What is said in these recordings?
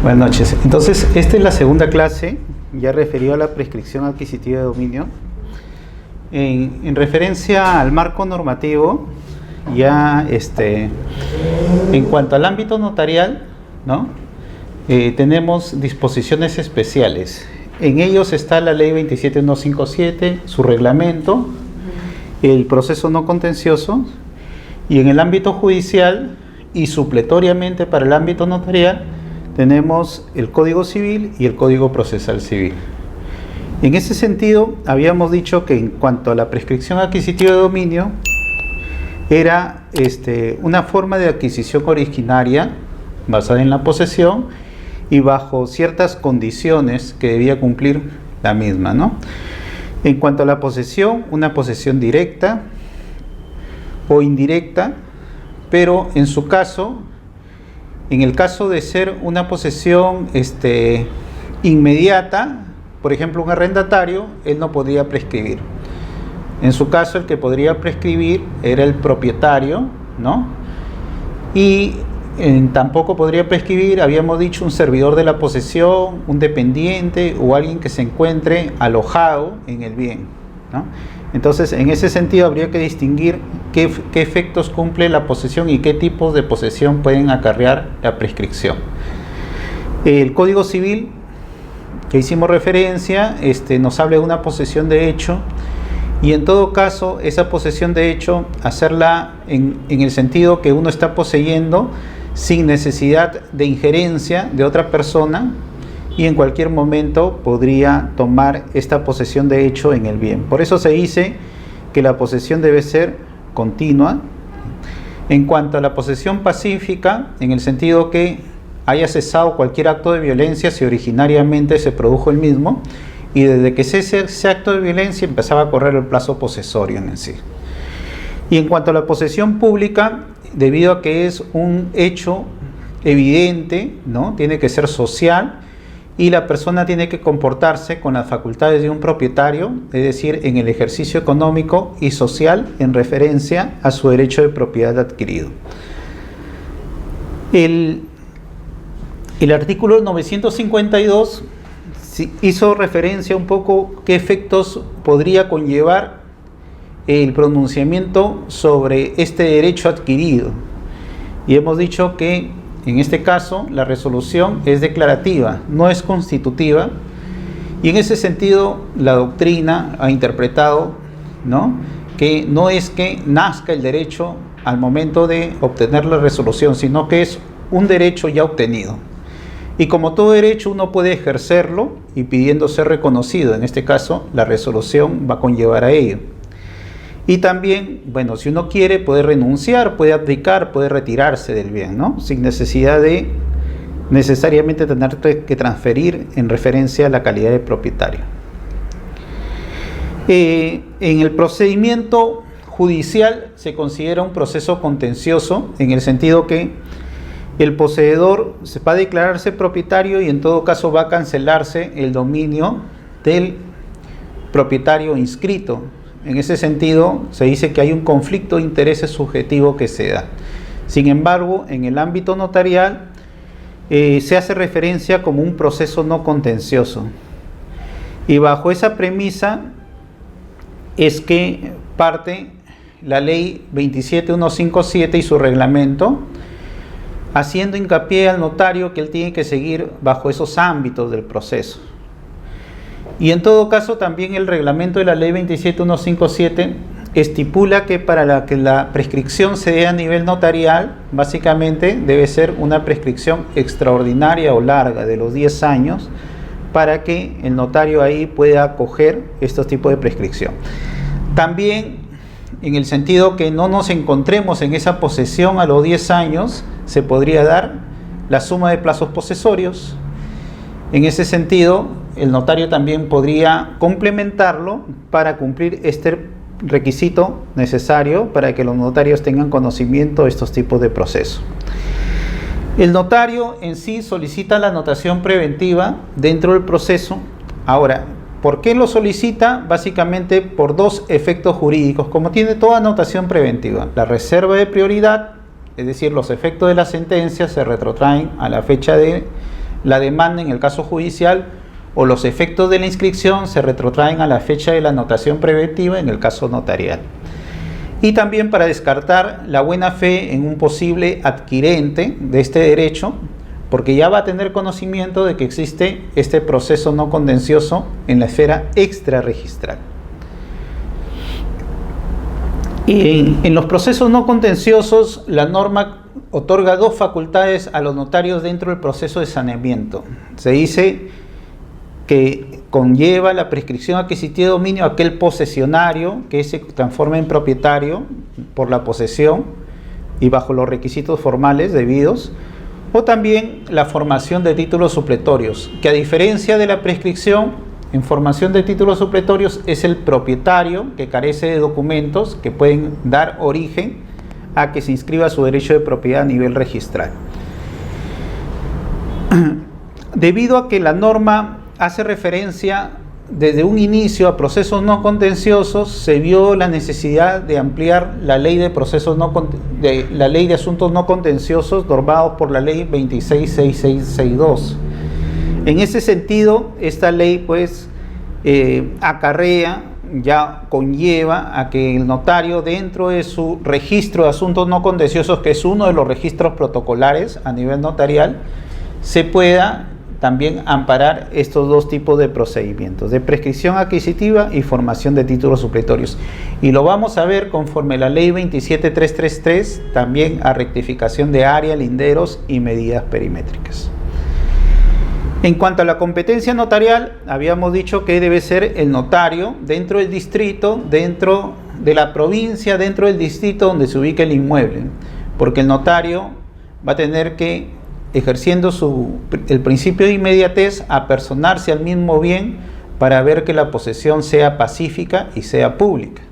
Buenas noches. Entonces, esta es la segunda clase, ya referido a la prescripción adquisitiva de dominio. En referencia al marco normativo, ya en cuanto al ámbito notarial, ¿no? Tenemos disposiciones especiales. En ellos está la ley 27157, su reglamento, el proceso no contencioso, y en el ámbito judicial y supletoriamente para el ámbito notarial tenemos el Código Civil y el Código Procesal Civil. En ese sentido, habíamos dicho que en cuanto a la prescripción adquisitiva de dominio, era una forma de adquisición originaria basada en la posesión y bajo ciertas condiciones que debía cumplir la misma, ¿no? En cuanto a la posesión, una posesión directa o indirecta, pero en su caso, en el caso de ser una posesión inmediata, por ejemplo un arrendatario, él no podría prescribir. En su caso el que podría prescribir era el propietario, ¿no? Y tampoco podría prescribir, habíamos dicho, un servidor de la posesión, un dependiente o alguien que se encuentre alojado en el bien, ¿no? Entonces, en ese sentido habría que distinguir qué efectos cumple la posesión y qué tipos de posesión pueden acarrear la prescripción. El Código Civil, que hicimos referencia, nos habla de una posesión de hecho, y en todo caso, esa posesión de hecho, hacerla en el sentido que uno está poseyendo sin necesidad de injerencia de otra persona, y en cualquier momento podría tomar esta posesión de hecho en el bien. Por eso se dice que la posesión debe ser continua. En cuanto a la posesión pacífica, en el sentido que haya cesado cualquier acto de violencia si originariamente se produjo el mismo, y desde que cese ese acto de violencia empezaba a correr el plazo posesorio en sí. Y en cuanto a la posesión pública, debido a que es un hecho evidente, ¿no? Tiene que ser social, y la persona tiene que comportarse con las facultades de un propietario, es decir, en el ejercicio económico y social en referencia a su derecho de propiedad adquirido. El artículo 952 hizo referencia un poco qué efectos podría conllevar el pronunciamiento sobre este derecho adquirido. Y hemos dicho que en este caso, la resolución es declarativa, no es constitutiva, y en ese sentido la doctrina ha interpretado, ¿no?, que no es que nazca el derecho al momento de obtener la resolución, sino que es un derecho ya obtenido. Y como todo derecho, uno puede ejercerlo y pidiendo ser reconocido. En este caso, la resolución va a conllevar a ello. Y también, bueno, si uno quiere, puede renunciar, puede abdicar, puede retirarse del bien, ¿no? Sin necesidad de necesariamente tener que transferir en referencia a la calidad de propietario. En el procedimiento judicial se considera un proceso contencioso, en el sentido que el poseedor va a declararse propietario y en todo caso va a cancelarse el dominio del propietario inscrito. En ese sentido, se dice que hay un conflicto de intereses subjetivo que se da. Sin embargo, en el ámbito notarial se hace referencia como un proceso no contencioso. Y bajo esa premisa es que parte la ley 27157 y su reglamento, haciendo hincapié al notario que él tiene que seguir bajo esos ámbitos del proceso. Y en todo caso también el reglamento de la ley 27157 estipula que para que la prescripción se dé a nivel notarial, básicamente debe ser una prescripción extraordinaria o larga de los 10 años para que el notario ahí pueda acoger estos tipos de prescripción. También en el sentido que no nos encontremos en esa posesión a los 10 años, se podría dar la suma de plazos posesorios. En ese sentido, el notario también podría complementarlo para cumplir este requisito necesario para que los notarios tengan conocimiento de estos tipos de procesos. El notario en sí solicita la anotación preventiva dentro del proceso. Ahora, ¿por qué lo solicita? Básicamente por dos efectos jurídicos, como tiene toda anotación preventiva. La reserva de prioridad, es decir, los efectos de la sentencia se retrotraen a la fecha de la demanda en el caso judicial o los efectos de la inscripción se retrotraen a la fecha de la notación preventiva en el caso notarial. Y también para descartar la buena fe en un posible adquirente de este derecho, porque ya va a tener conocimiento de que existe este proceso no contencioso en la esfera extrarregistral. En los procesos no contenciosos, la norma otorga dos facultades a los notarios dentro del proceso de saneamiento. Se dice que conlleva la prescripción adquisitiva de dominio a aquel posesionario que se transforma en propietario por la posesión y bajo los requisitos formales debidos, o también la formación de títulos supletorios, que a diferencia de la prescripción, en formación de títulos supletorios es el propietario que carece de documentos que pueden dar origen a que se inscriba su derecho de propiedad a nivel registral. Debido a que la norma hace referencia desde un inicio a procesos no contenciosos, se vio la necesidad de ampliar la ley de procesos la ley de asuntos no contenciosos normados por la ley 266662. En ese sentido, esta ley pues acarrea, ya conlleva a que el notario dentro de su registro de asuntos no contenciosos, que es uno de los registros protocolares a nivel notarial, se pueda también amparar estos dos tipos de procedimientos, de prescripción adquisitiva y formación de títulos supletorios. Y lo vamos a ver conforme la ley 27333, también a rectificación de área, linderos y medidas perimétricas. En cuanto a la competencia notarial, habíamos dicho que debe ser el notario dentro del distrito, dentro de la provincia, dentro del distrito donde se ubica el inmueble, porque el notario va a tener que, ejerciendo el principio de inmediatez, apersonarse al mismo bien para ver que la posesión sea pacífica y sea pública.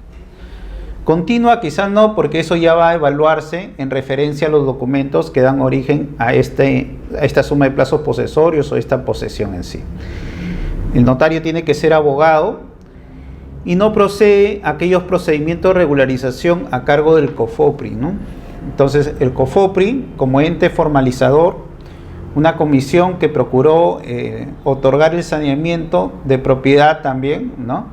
Continua quizás no, porque eso ya va a evaluarse en referencia a los documentos que dan origen a esta suma de plazos posesorios o esta posesión en sí. El notario tiene que ser abogado y no procede a aquellos procedimientos de regularización a cargo del COFOPRI, ¿no? Entonces, el COFOPRI, como ente formalizador, una comisión que procuró otorgar el saneamiento de propiedad también, ¿no?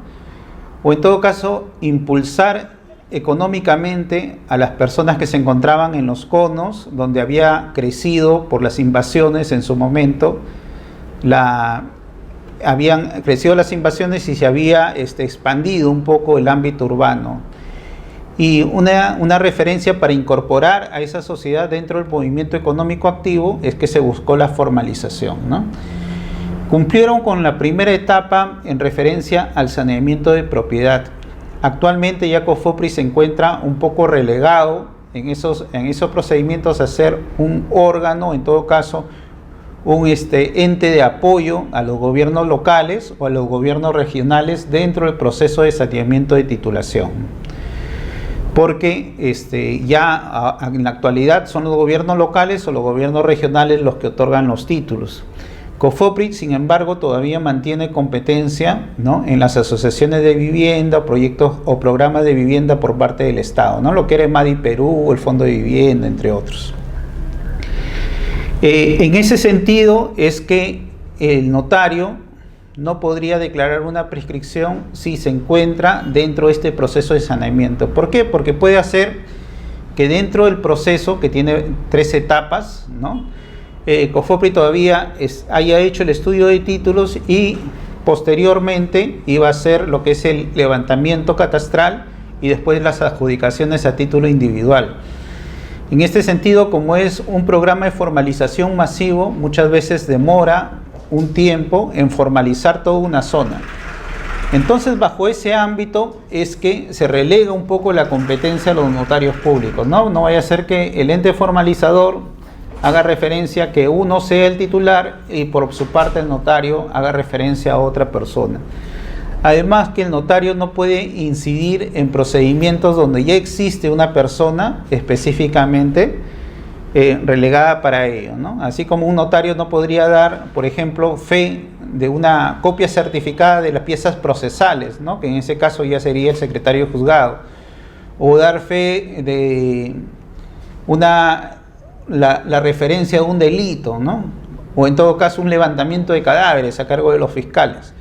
O en todo caso, impulsar económicamente a las personas que se encontraban en los conos, donde había crecido por las invasiones en su momento, habían crecido las invasiones y se había expandido un poco el ámbito urbano. Y una referencia para incorporar a esa sociedad dentro del movimiento económico activo es que se buscó la formalización, ¿no? Cumplieron con la primera etapa en referencia al saneamiento de propiedad. Actualmente ya COFOPRI se encuentra un poco relegado en esos procedimientos a ser un órgano, en todo caso, un ente de apoyo a los gobiernos locales o a los gobiernos regionales dentro del proceso de saneamiento de titulación. Porque ya en la actualidad son los gobiernos locales o los gobiernos regionales los que otorgan los títulos. COFOPRI, sin embargo, todavía mantiene competencia, ¿no?, en las asociaciones de vivienda, proyectos o programas de vivienda por parte del Estado, ¿no?, lo que era MADI Perú, el Fondo de Vivienda, entre otros. En ese sentido es que el notario no podría declarar una prescripción si se encuentra dentro de este proceso de saneamiento. ¿Por qué? Porque puede hacer que dentro del proceso, que tiene 3 etapas, ¿no?, COFOPRI todavía haya hecho el estudio de títulos y posteriormente iba a hacer lo que es el levantamiento catastral y después las adjudicaciones a título individual. En este sentido, como es un programa de formalización masivo, muchas veces demora un tiempo en formalizar toda una zona. Entonces, bajo ese ámbito es que se relega un poco la competencia a los notarios públicos, ¿no? No vaya a ser que el ente formalizador haga referencia a que uno sea el titular y por su parte el notario haga referencia a otra persona. Además que el notario no puede incidir en procedimientos donde ya existe una persona específicamente relegada para ello, ¿no? Así como un notario no podría dar, por ejemplo, fe de una copia certificada de las piezas procesales, ¿no?, que en ese caso ya sería el secretario de juzgado, o dar fe de la referencia de un delito, ¿no?, o en todo caso un levantamiento de cadáveres a cargo de los fiscales.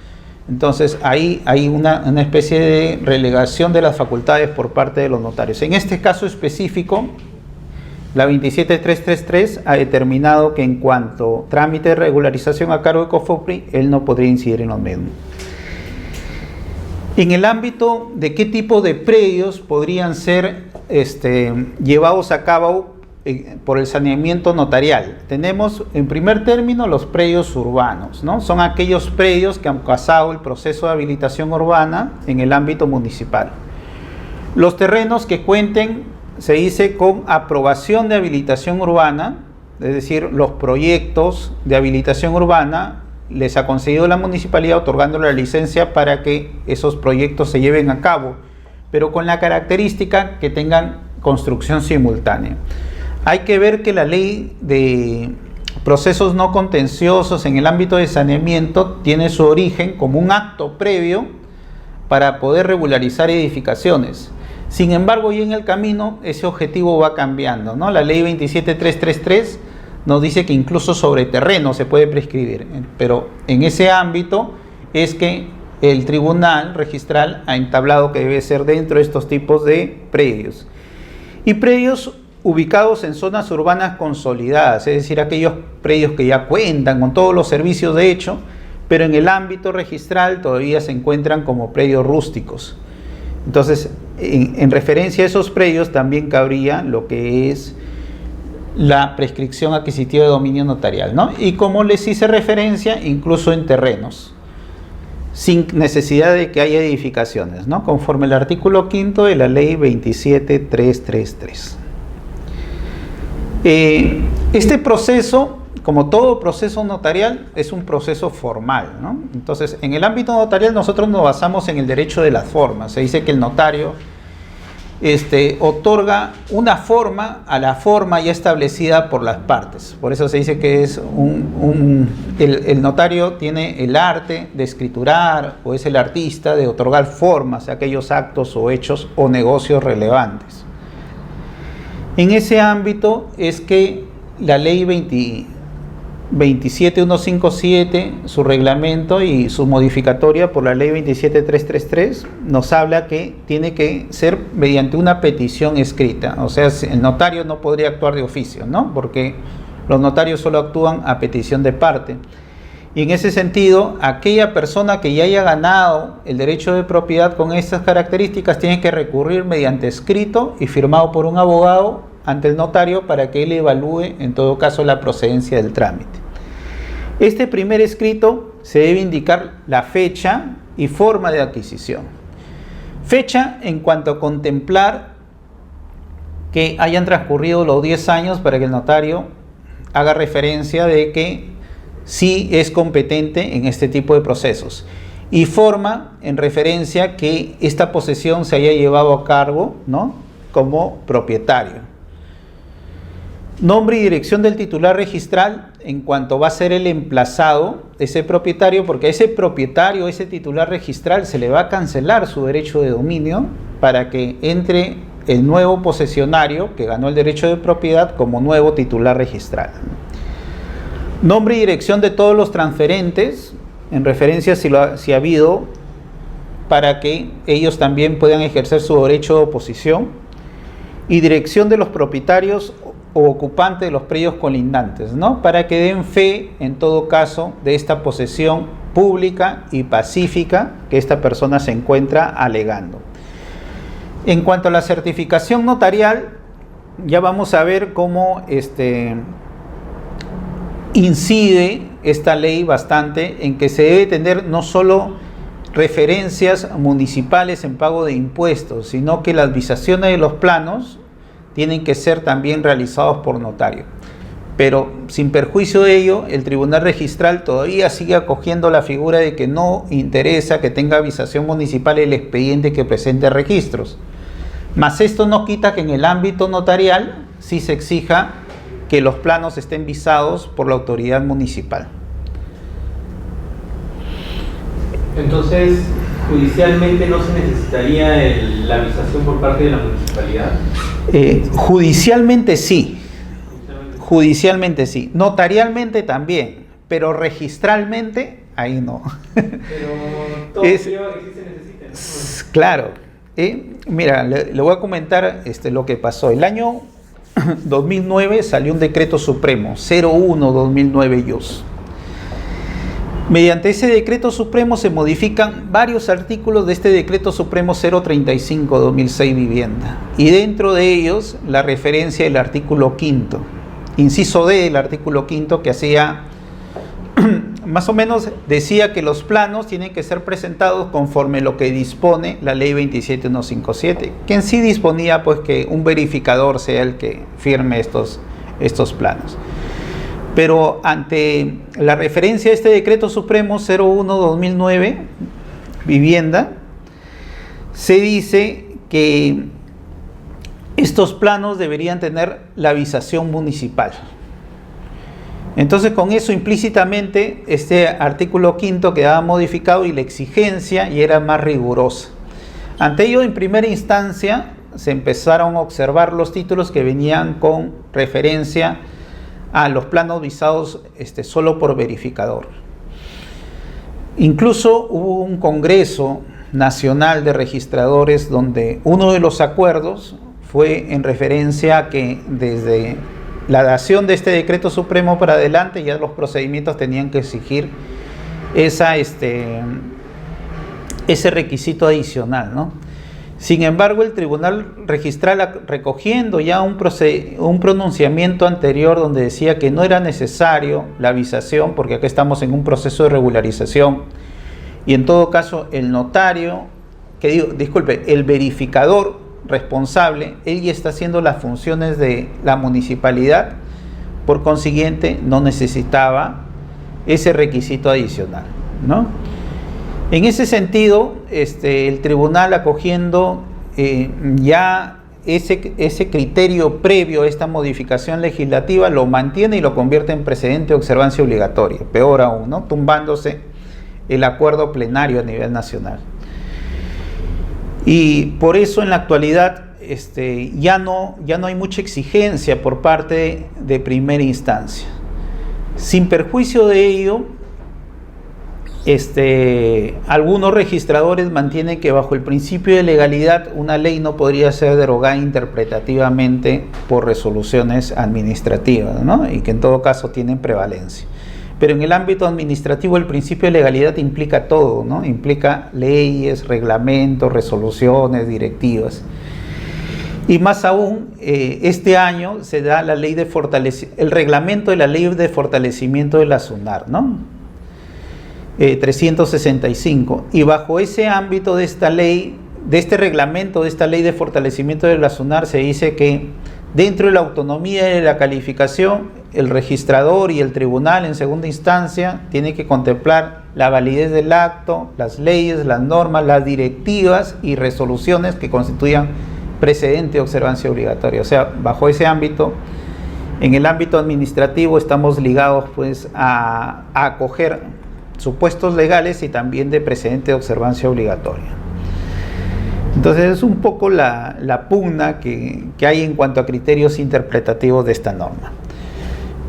Entonces ahí hay una especie de relegación de las facultades por parte de los notarios. En este caso específico, la 27333 ha determinado que en cuanto trámite de regularización a cargo de COFOPRI, él no podría incidir en lo mismo. En el ámbito de qué tipo de predios podrían ser llevados a cabo por el saneamiento notarial, tenemos en primer término los predios urbanos, ¿no? Son aquellos predios que han pasado el proceso de habilitación urbana en el ámbito municipal. Los terrenos que cuenten, se dice, con aprobación de habilitación urbana, es decir, los proyectos de habilitación urbana les ha concedido la municipalidad otorgándole la licencia para que esos proyectos se lleven a cabo, pero con la característica que tengan construcción simultánea. Hay que ver que la ley de procesos no contenciosos en el ámbito de saneamiento tiene su origen como un acto previo para poder regularizar edificaciones. Sin embargo, y en el camino ese objetivo va cambiando, ¿no? La ley 27333 nos dice que incluso sobre terreno se puede prescribir, pero en ese ámbito es que el tribunal registral ha entablado que debe ser dentro de estos tipos de predios. Y predios ubicados en zonas urbanas consolidadas, es decir, aquellos predios que ya cuentan con todos los servicios de hecho, pero en el ámbito registral todavía se encuentran como predios rústicos. Entonces, en referencia a esos predios también cabría lo que es la prescripción adquisitiva de dominio notarial, ¿no? Y como les hice referencia, incluso en terrenos, sin necesidad de que haya edificaciones, ¿no? Conforme al artículo 5 de la ley 27333. Este proceso, como todo proceso notarial, es un proceso formal, ¿no? Entonces, en el ámbito notarial nosotros nos basamos en el derecho de las formas. Se dice que el notario otorga una forma a la forma ya establecida por las partes. Por eso se dice que es el notario tiene el arte de escriturar, o es el artista de otorgar formas a aquellos actos o hechos o negocios relevantes. En ese ámbito es que la ley 27157, su reglamento y su modificatoria por la ley 27333, nos habla que tiene que ser mediante una petición escrita. O sea, el notario no podría actuar de oficio, ¿no? Porque los notarios solo actúan a petición de parte. Y en ese sentido, aquella persona que ya haya ganado el derecho de propiedad con estas características tiene que recurrir mediante escrito y firmado por un abogado ante el notario para que él evalúe en todo caso la procedencia del trámite. Este primer escrito se debe indicar la fecha y forma de adquisición. Fecha en cuanto a contemplar que hayan transcurrido los 10 años para que el notario haga referencia de que sí es competente en este tipo de procesos. Y forma en referencia que esta posesión se haya llevado a cabo, ¿no?, como propietario. Nombre y dirección del titular registral en cuanto va a ser el emplazado ese propietario, porque a ese propietario, ese titular registral, se le va a cancelar su derecho de dominio para que entre el nuevo posesionario que ganó el derecho de propiedad como nuevo titular registral. Nombre y dirección de todos los transferentes, en referencia si ha habido, para que ellos también puedan ejercer su derecho de oposición. Y dirección de los propietarios o ocupantes de los predios colindantes, ¿no?, para que den fe, en todo caso, de esta posesión pública y pacífica que esta persona se encuentra alegando. En cuanto a la certificación notarial, ya vamos a ver cómo incide esta ley bastante en que se debe tener no solo referencias municipales en pago de impuestos, sino que las visaciones de los planos tienen que ser también realizados por notario. Pero sin perjuicio de ello, el tribunal registral todavía sigue acogiendo la figura de que no interesa que tenga visación municipal el expediente que presente registros. Mas esto no quita que en el ámbito notarial sí se exija que los planos estén visados por la autoridad municipal. Entonces, judicialmente no se necesitaría la visación por parte de la municipalidad. Judicialmente sí. Judicialmente sí. Notarialmente también. pero registralmente, ahí no. Pero todo lleva a que sí se necesite, ¿no? Claro. Mira, le voy a comentar lo que pasó. El año 2009 salió un decreto supremo, 01-2009 IUS. Mediante ese decreto supremo se modifican varios artículos de este decreto supremo 035-2006 vivienda. Y dentro de ellos la referencia del artículo 5, inciso D del artículo 5, que hacía, más o menos decía que los planos tienen que ser presentados conforme lo que dispone la ley 27157, que en sí disponía pues que un verificador sea el que firme estos planos. Pero ante la referencia a este decreto supremo 01-2009, vivienda, se dice que estos planos deberían tener la avisación municipal. Entonces, con eso implícitamente este artículo 5 quedaba modificado y la exigencia ya era más rigurosa. Ante ello, en primera instancia, se empezaron a observar los títulos que venían con referencia a los planos visados solo por verificador. Incluso hubo un congreso nacional de registradores donde uno de los acuerdos fue en referencia a que desde la dación de este decreto supremo para adelante ya los procedimientos tenían que exigir ese requisito adicional, ¿no? Sin embargo, el Tribunal Registral, recogiendo ya un pronunciamiento anterior donde decía que no era necesario la avisación, porque acá estamos en un proceso de regularización, y en todo caso el notario, el verificador responsable, él ya está haciendo las funciones de la municipalidad, por consiguiente no necesitaba ese requisito adicional, ¿no? En ese sentido, el tribunal, acogiendo ya ese criterio previo a esta modificación legislativa, lo mantiene y lo convierte en precedente de observancia obligatoria, peor aún, ¿no? Tumbándose el acuerdo plenario a nivel nacional. Y por eso en la actualidad ya no hay mucha exigencia por parte de primera instancia. Sin perjuicio de ello, algunos registradores mantienen que bajo el principio de legalidad una ley no podría ser derogada interpretativamente por resoluciones administrativas, ¿no? Y que en todo caso tienen prevalencia. Pero en el ámbito administrativo el principio de legalidad implica todo, ¿no? Implica leyes, reglamentos, resoluciones, directivas. Y más aún, este año se da la ley el reglamento de la ley de fortalecimiento de la SUNAR, ¿no? 365, y bajo ese ámbito de esta ley, de este reglamento, de esta ley de fortalecimiento de la SUNAR, se dice que dentro de la autonomía de la calificación, el registrador y el tribunal en segunda instancia tienen que contemplar la validez del acto, las leyes, las normas, las directivas y resoluciones que constituyan precedente de observancia obligatoria. O sea, bajo ese ámbito, en el ámbito administrativo estamos ligados pues a acoger supuestos legales y también de precedente de observancia obligatoria. Entonces es un poco la pugna que hay en cuanto a criterios interpretativos de esta norma.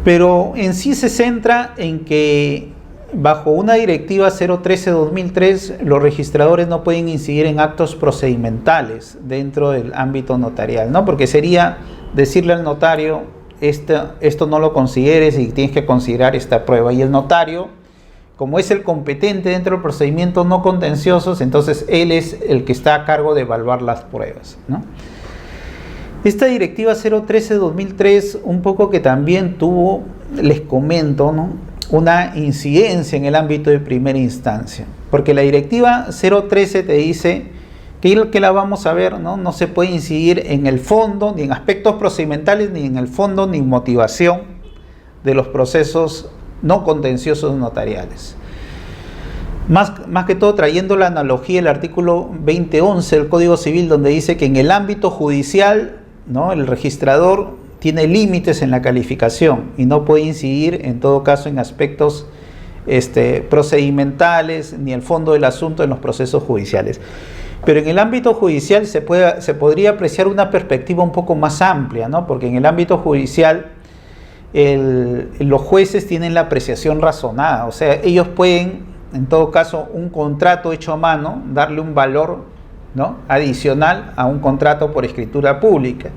Pero en sí se centra en que bajo una directiva 013-2003 los registradores no pueden incidir en actos procedimentales dentro del ámbito notarial, ¿no? Porque sería decirle al notario, esto no lo consideres y tienes que considerar esta prueba. Y el notario, como es el competente dentro del procedimiento no contenciosos, entonces él es el que está a cargo de evaluar las pruebas, ¿no? Esta directiva 013-2003 un poco que también tuvo, les comento, ¿no?, una incidencia en el ámbito de primera instancia, porque la directiva 013 te dice que la vamos a ver, ¿no? No se puede incidir en el fondo, ni en aspectos procedimentales, ni en el fondo, ni motivación de los procesos no contenciosos notariales. Más que todo trayendo la analogía del artículo 2011 del Código Civil, donde dice que en el ámbito judicial, ¿no?, el registrador tiene límites en la calificación y no puede incidir en todo caso en aspectos procedimentales ni el fondo del asunto en los procesos judiciales. Pero en el ámbito judicial se podría apreciar una perspectiva un poco más amplia, ¿no? Porque en el ámbito judicial los jueces tienen la apreciación razonada, o sea, ellos pueden, en todo caso, un contrato hecho a mano, darle un valor, ¿no?, adicional a un contrato por escritura pública.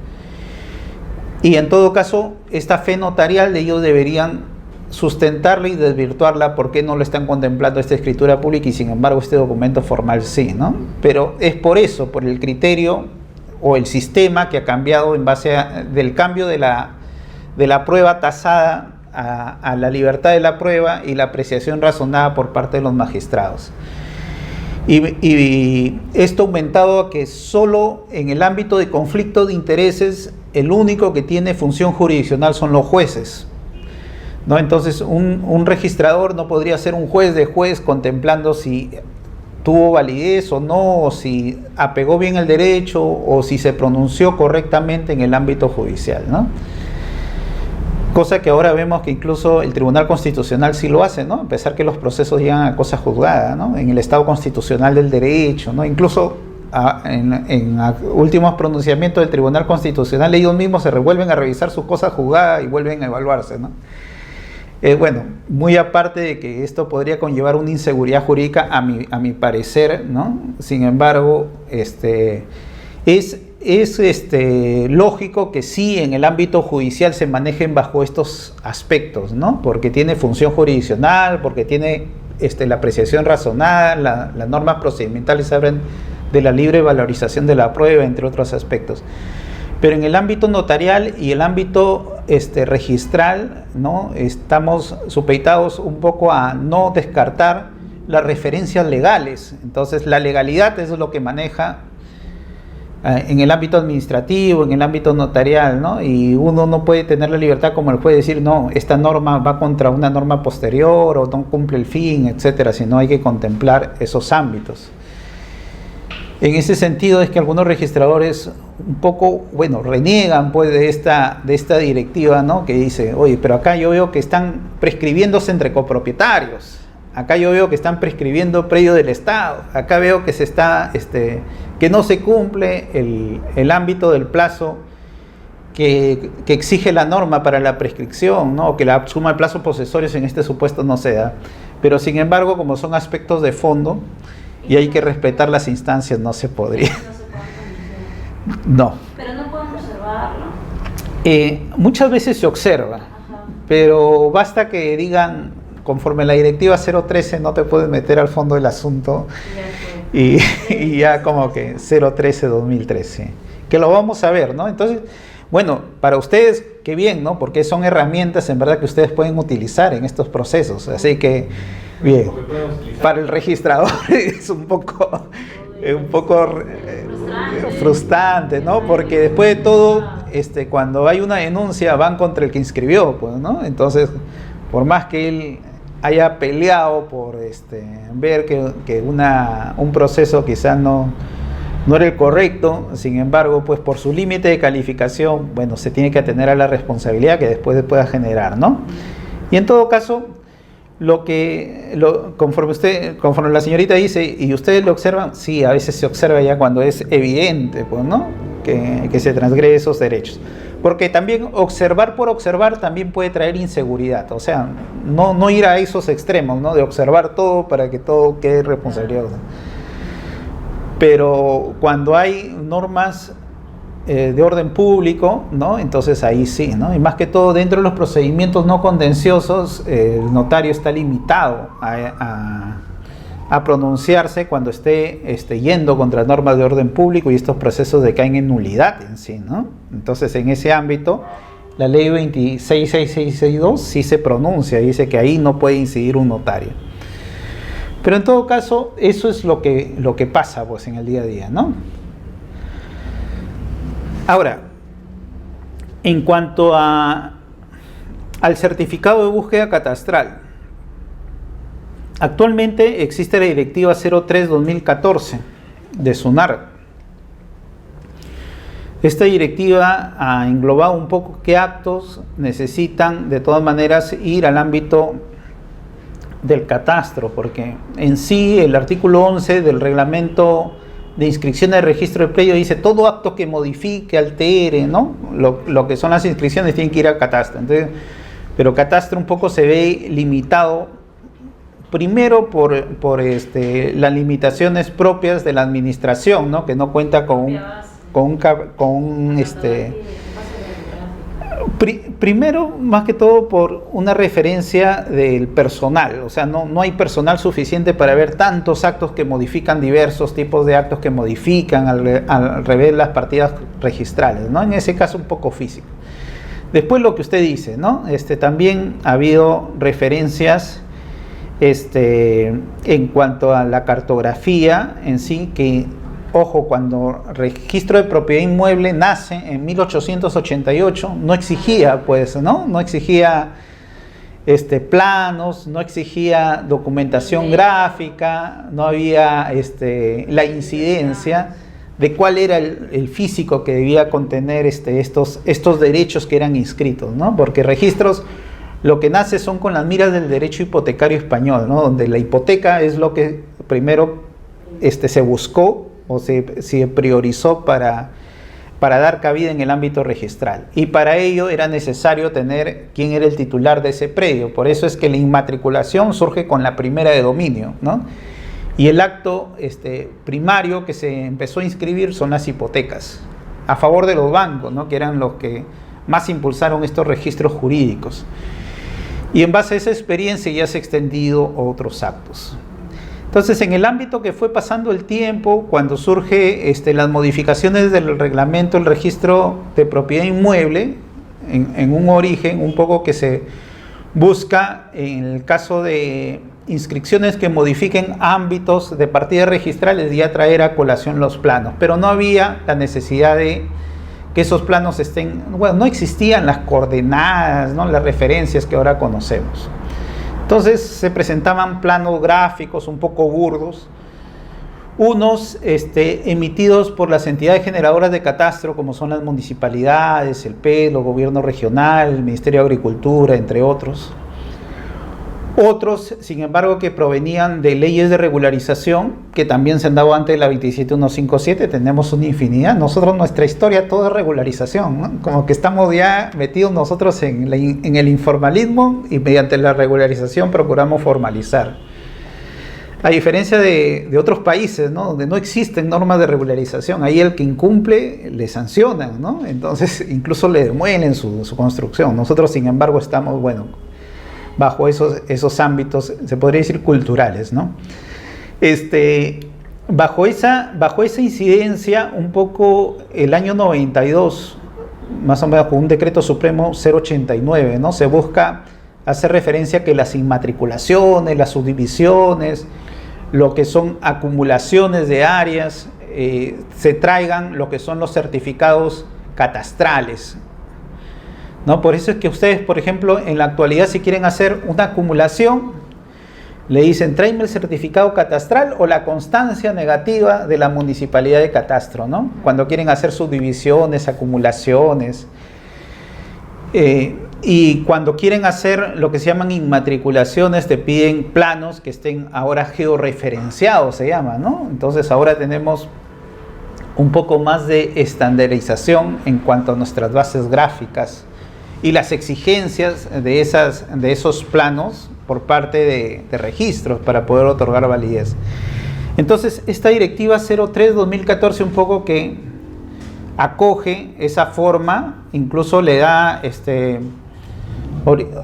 Y en todo caso, esta fe notarial ellos deberían sustentarla y desvirtuarla porque no lo están contemplando esta escritura pública y sin embargo este documento formal sí, ¿no? Pero es por eso, por el criterio o el sistema que ha cambiado en base del cambio de la prueba tasada a la libertad de la prueba y la apreciación razonada por parte de los magistrados. Y esto aumentado a que solo en el ámbito de conflicto de intereses el único que tiene función jurisdiccional son los jueces, ¿no? Entonces un registrador no podría ser un juez de juez contemplando si tuvo validez o no, o si apegó bien el derecho o si se pronunció correctamente en el ámbito judicial, ¿no? Cosa que ahora vemos que incluso el Tribunal Constitucional sí lo hace, ¿no? A pesar que los procesos llegan a cosa juzgada, ¿no? En el Estado Constitucional del Derecho, ¿no? Incluso en últimos pronunciamientos del Tribunal Constitucional ellos mismos se revuelven a revisar sus cosas juzgadas y vuelven a evaluarse, ¿no? Bueno, muy aparte de que esto podría conllevar una inseguridad jurídica a mi parecer, ¿no? Sin embargo, es lógico que sí en el ámbito judicial se manejen bajo estos aspectos, ¿no? Porque tiene función jurisdiccional, porque tiene la apreciación razonada, las normas procedimentales abren de la libre valorización de la prueba, entre otros aspectos. Pero en el ámbito notarial y el ámbito registral, ¿no?, estamos supeditados un poco a no descartar las referencias legales. Entonces la legalidad es lo que maneja en el ámbito administrativo, en el ámbito notarial, ¿no? Y uno no puede tener la libertad como el juez de decir, no, esta norma va contra una norma posterior o no cumple el fin, etcétera, sino hay que contemplar esos ámbitos. En ese sentido es que algunos registradores un poco, bueno, reniegan pues de esta directiva, ¿no?, que dice, oye, pero acá yo veo que están prescribiéndose entre copropietarios, acá yo veo que están prescribiendo predio del Estado, acá veo que se está, que no se cumple el ámbito del plazo que exige la norma para la prescripción, ¿no?, o que la suma de plazos posesorios en este supuesto no se da. Pero sin embargo, como son aspectos de fondo y hay que respetar las instancias, no se podría. No. Pero no pueden observarlo. Muchas veces se observa, ajá, pero basta que digan, conforme la directiva 013 no te puedes meter al fondo del asunto, y ya como que 013-2013, que lo vamos a ver, ¿no? Entonces, bueno, para ustedes, qué bien, ¿no? Porque son herramientas en verdad que ustedes pueden utilizar en estos procesos, así que, bien, para el registrador es un poco frustrante, ¿no? Porque después de todo, cuando hay una denuncia van contra el que inscribió, pues, ¿no? Entonces, por más que él haya peleado por ver que un proceso quizás no era el correcto, sin embargo, pues por su límite de calificación, bueno, se tiene que atener a la responsabilidad que después pueda generar, ¿no? Y en todo caso, conforme la señorita dice, y ustedes lo observan, sí, a veces se observa ya cuando es evidente, pues, ¿no?, que se transgrede esos derechos. Porque también observar por observar también puede traer inseguridad, o sea, no ir a esos extremos, ¿no?, de observar todo para que todo quede responsabilidad. Pero cuando hay normas de orden público, ¿no?, entonces ahí sí, ¿no? Y más que todo dentro de los procedimientos no contenciosos, el notario está limitado a pronunciarse cuando esté yendo contra normas de orden público y estos procesos decaen en nulidad en sí, ¿no? Entonces en ese ámbito la ley 266662 sí se pronuncia, dice que ahí no puede incidir un notario. Pero en todo caso eso es lo que pasa pues en el día a día, ¿no? Ahora, en cuanto al certificado de búsqueda catastral, actualmente existe la directiva 03-2014 de SUNAR. Esta directiva ha englobado un poco qué actos necesitan de todas maneras ir al ámbito del catastro, porque en sí el artículo 11 del reglamento de inscripción de registro de predio dice todo acto que modifique, altere, ¿no?, lo que son las inscripciones tienen que ir al catastro. Entonces, Pero Catastro un poco se ve limitado, primero por las limitaciones propias de la administración, ¿no? Que no cuenta primero, más que todo, por una referencia del personal. O sea, no hay personal suficiente para ver tantos actos que modifican, diversos tipos de actos que modifican al revés las partidas registrales, ¿no? En ese caso un poco físico. Después lo que usted dice, ¿no? También ha habido referencias en cuanto a la cartografía en sí, que, ojo, cuando el registro de propiedad inmueble nace en 1888, no exigía, pues, no exigía planos, no exigía documentación gráfica, no había la incidencia de cuál era el físico que debía contener estos derechos que eran inscritos, ¿no? Porque registros, lo que nace son con las miras del derecho hipotecario español, ¿no? Donde la hipoteca es lo que primero se buscó o se priorizó para dar cabida en el ámbito registral. Y para ello era necesario tener quién era el titular de ese predio. Por eso es que la inmatriculación surge con la primera de dominio, ¿no? Y el acto primario que se empezó a inscribir son las hipotecas, a favor de los bancos, ¿no? Que eran los que más impulsaron estos registros jurídicos. Y en base a esa experiencia ya se ha extendido a otros actos. Entonces, en el ámbito que fue pasando el tiempo, cuando surge las modificaciones del reglamento, el registro de propiedad inmueble, en un origen un poco que se busca, en el caso de inscripciones que modifiquen ámbitos de partidas registrales, ya traer a colación los planos, pero no había la necesidad de que esos planos no existían las coordenadas, ¿no? Las referencias que ahora conocemos. Entonces se presentaban planos gráficos un poco burdos, unos emitidos por las entidades generadoras de catastro, como son las municipalidades, el PED, el gobierno regional, el Ministerio de Agricultura, entre otros. Otros, sin embargo, que provenían de leyes de regularización, que también se han dado antes de la 27157, tenemos una infinidad. Nosotros, nuestra historia, todo es regularización, ¿no? Como que estamos ya metidos nosotros en el informalismo y mediante la regularización procuramos formalizar. A diferencia de otros países, ¿no? Donde no existen normas de regularización, ahí el que incumple le sancionan, ¿no? Entonces incluso le demuelen su construcción. Nosotros, sin embargo, estamos, bajo esos ámbitos, se podría decir culturales, ¿no? Bajo esa incidencia, un poco el año 92, más o menos con un decreto supremo 089, ¿no? Se busca hacer referencia a que las inmatriculaciones, las subdivisiones, lo que son acumulaciones de áreas, se traigan lo que son los certificados catastrales, ¿no? Por eso es que ustedes, por ejemplo, en la actualidad, si quieren hacer una acumulación, le dicen, tráeme el certificado catastral o la constancia negativa de la municipalidad de catastro, ¿no? Cuando quieren hacer subdivisiones, acumulaciones. Y cuando quieren hacer lo que se llaman inmatriculaciones, te piden planos que estén ahora georreferenciados, se llama, ¿no? Entonces ahora tenemos un poco más de estandarización en cuanto a nuestras bases gráficas y las exigencias de esos planos por parte de registros para poder otorgar validez. Entonces, esta directiva 03-2014 un poco que acoge esa forma, incluso le da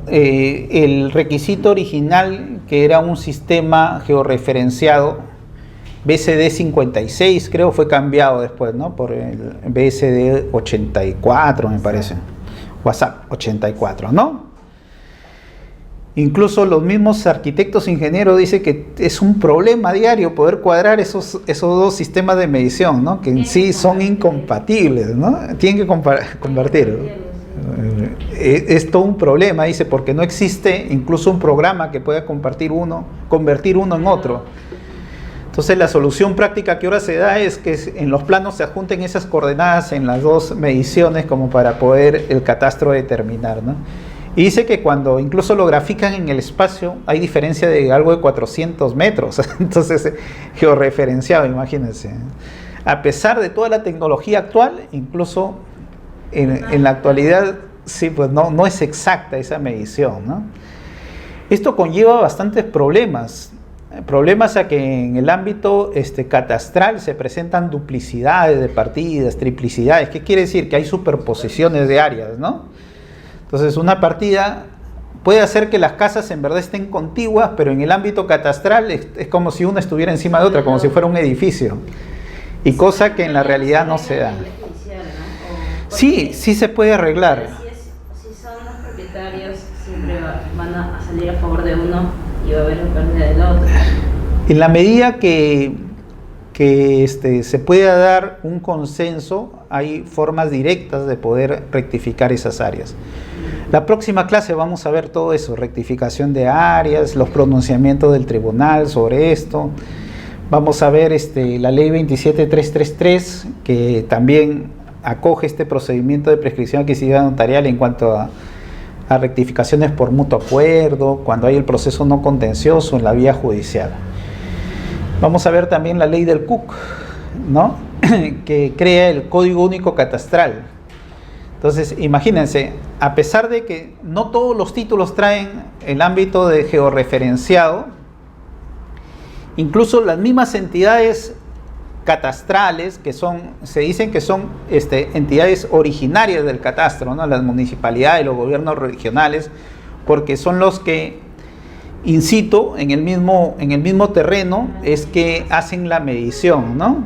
el requisito original, que era un sistema georreferenciado, BSD 56 creo, fue cambiado después, ¿no? Por el BSD 84, me parece. WhatsApp 84, ¿no? Incluso los mismos arquitectos ingenieros dicen que es un problema diario poder cuadrar esos dos sistemas de medición, ¿no? Que en sí son incompatibles, ¿no? Tienen que convertir. Es todo un problema, dice, porque no existe incluso un programa que pueda convertir uno en otro. Entonces la solución práctica que ahora se da es que en los planos se adjunten esas coordenadas en las dos mediciones como para poder el catastro determinar, ¿no? Y dice que cuando incluso lo grafican en el espacio hay diferencia de algo de 400 metros, entonces georreferenciado, imagínense. A pesar de toda la tecnología actual, incluso en la actualidad Sí, pues no es exacta esa medición, ¿no? Esto conlleva bastantes problemas. Problemas a que en el ámbito catastral se presentan duplicidades de partidas, triplicidades. ¿Qué quiere decir? Que hay superposiciones de áreas, ¿no? Entonces una partida puede hacer que las casas en verdad estén contiguas, pero en el ámbito catastral es como si una estuviera encima de otra, como si fuera un edificio. Y cosa que en la realidad no se da. Sí se puede arreglar. Si son los propietarios, siempre van a salir a favor de uno y va a haber la pérdida del otro. En la medida que se pueda dar un consenso, hay formas directas de poder rectificar esas áreas. La próxima clase vamos a ver todo eso, rectificación de áreas, los pronunciamientos del tribunal sobre esto. Vamos a ver la ley 27333, que también acoge este procedimiento de prescripción adquisitiva notarial en cuanto a rectificaciones por mutuo acuerdo, cuando hay el proceso no contencioso en la vía judicial. Vamos a ver también la ley del CUC, ¿no? Que crea el Código Único Catastral. Entonces, imagínense, a pesar de que no todos los títulos traen el ámbito de georreferenciado, incluso las mismas entidades catastrales, se dicen que son entidades originarias del catastro, ¿no? Las municipalidades, los gobiernos regionales, porque son los que in situ, en el mismo terreno, es que hacen la medición, ¿no?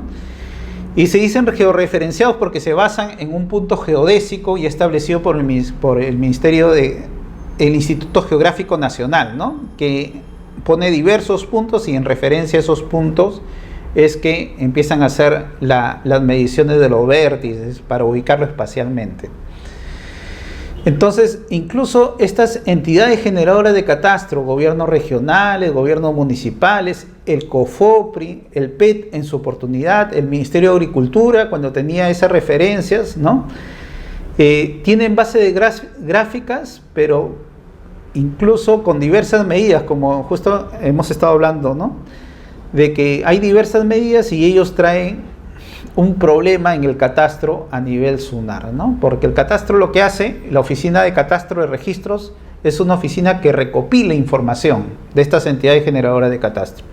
Y se dicen georreferenciados porque se basan en un punto geodésico y establecido por el Ministerio el Instituto Geográfico Nacional, ¿no? Que pone diversos puntos y en referencia a esos puntos es que empiezan a hacer las mediciones de los vértices para ubicarlo espacialmente. Entonces, incluso estas entidades generadoras de catastro, gobiernos regionales, gobiernos municipales, el COFOPRI, el PET en su oportunidad, el Ministerio de Agricultura, cuando tenía esas referencias, ¿no? Tienen base de gráficas, pero incluso con diversas medidas, como justo hemos estado hablando, ¿no? De que hay diversas medidas y ellos traen un problema en el catastro a nivel SUNAR, ¿no? Porque el catastro lo que hace, la oficina de catastro de registros, es una oficina que recopila información de estas entidades generadoras de catastro.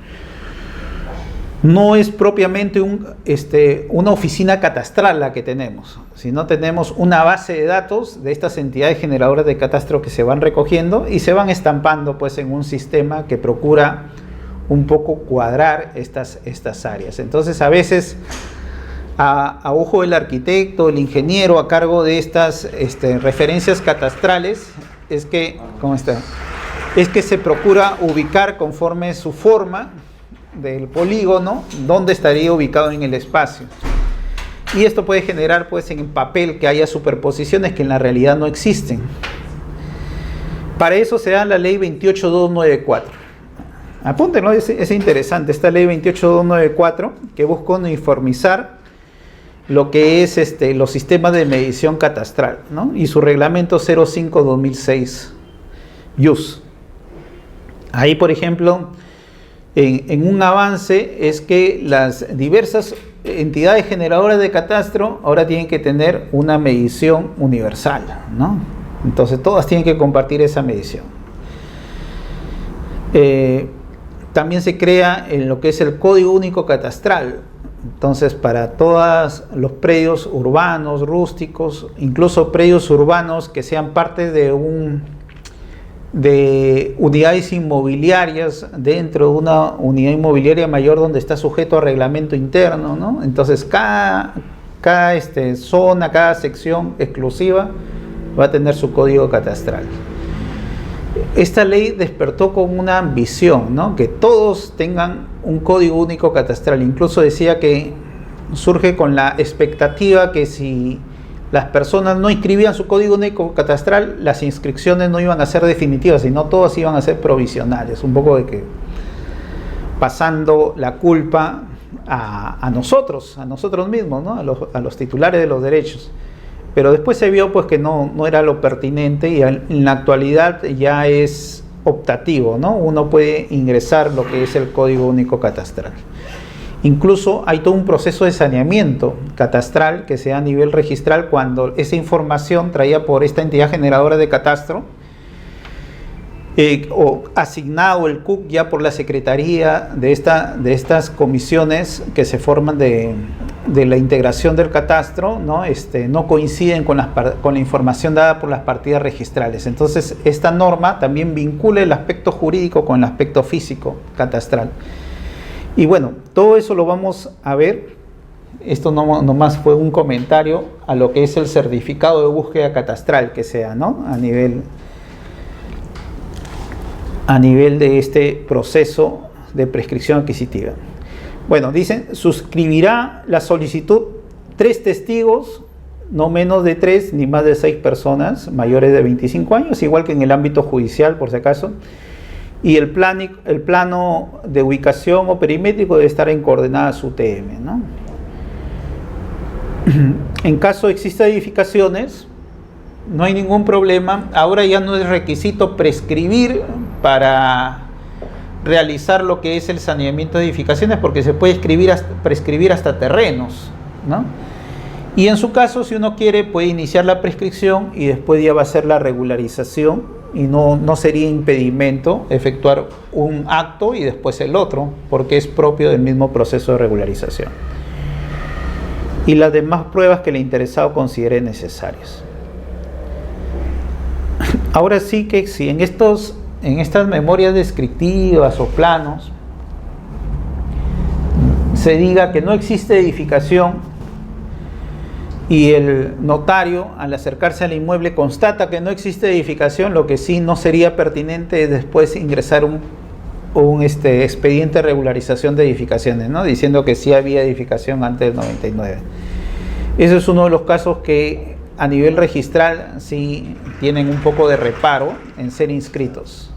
No es propiamente una oficina catastral la que tenemos, sino tenemos una base de datos de estas entidades generadoras de catastro que se van recogiendo y se van estampando pues en un sistema que procura un poco cuadrar estas áreas. Entonces a veces a ojo del arquitecto, el ingeniero a cargo de estas referencias catastrales es que se procura ubicar conforme su forma del polígono dónde estaría ubicado en el espacio, y esto puede generar pues en papel que haya superposiciones que en la realidad no existen. Para eso se da la ley 28294. Apúntenlo, es interesante esta ley 28294 que busca uniformizar lo que es los sistemas de medición catastral, ¿no? Y su reglamento 05-2006 YUS. Ahí, por ejemplo, en un avance es que las diversas entidades generadoras de catastro ahora tienen que tener una medición universal, ¿no? Entonces todas tienen que compartir esa medición. También se crea en lo que es el Código Único Catastral. Entonces, para todos los predios urbanos, rústicos, incluso predios urbanos que sean parte de unidades inmobiliarias dentro de una unidad inmobiliaria mayor donde está sujeto a reglamento interno, ¿no? Entonces, cada zona, cada sección exclusiva va a tener su código catastral. Esta ley despertó con una ambición, ¿no? Que todos tengan un código único catastral. Incluso decía que surge con la expectativa que si las personas no inscribían su código único catastral, las inscripciones no iban a ser definitivas, sino todas iban a ser provisionales. Un poco de que pasando la culpa a nosotros mismos, ¿no? A los titulares de los derechos. Pero después se vio pues que no era lo pertinente, y en la actualidad ya es optativo, ¿no? Uno puede ingresar lo que es el Código Único Catastral. Incluso hay todo un proceso de saneamiento catastral que se da a nivel registral cuando esa información traída por esta entidad generadora de catastro o asignado el CUC ya por la secretaría de estas comisiones que se forman de la integración del catastro, ¿no? No coinciden con la información dada por las partidas registrales. Entonces, esta norma también vincula el aspecto jurídico con el aspecto físico catastral. Y bueno, todo eso lo vamos a ver. Esto nomás fue un comentario a lo que es el certificado de búsqueda catastral que sea, ¿no? A nivel de este proceso de prescripción adquisitiva. Bueno, dicen, suscribirá la solicitud 3 testigos, no menos de 3 ni más de 6 personas mayores de 25 años, igual que en el ámbito judicial, por si acaso. Y el plano de ubicación o perimétrico debe estar en coordenadas UTM, ¿no? En caso exista edificaciones, no hay ningún problema. Ahora ya no es requisito prescribir para realizar lo que es el saneamiento de edificaciones, porque se puede prescribir hasta terrenos, ¿no? Y en su caso, si uno quiere, puede iniciar la prescripción y después ya va a ser la regularización, y no sería impedimento efectuar un acto y después el otro, porque es propio del mismo proceso de regularización. Y las demás pruebas que el interesado considere necesarias. Ahora sí que si en estas memorias descriptivas o planos se diga que no existe edificación y el notario al acercarse al inmueble constata que no existe edificación, lo que sí no sería pertinente es después ingresar un expediente de regularización de edificaciones, ¿no? Diciendo que sí había edificación antes del 99. Ese es uno de los casos que a nivel registral sí tienen un poco de reparo en ser inscritos.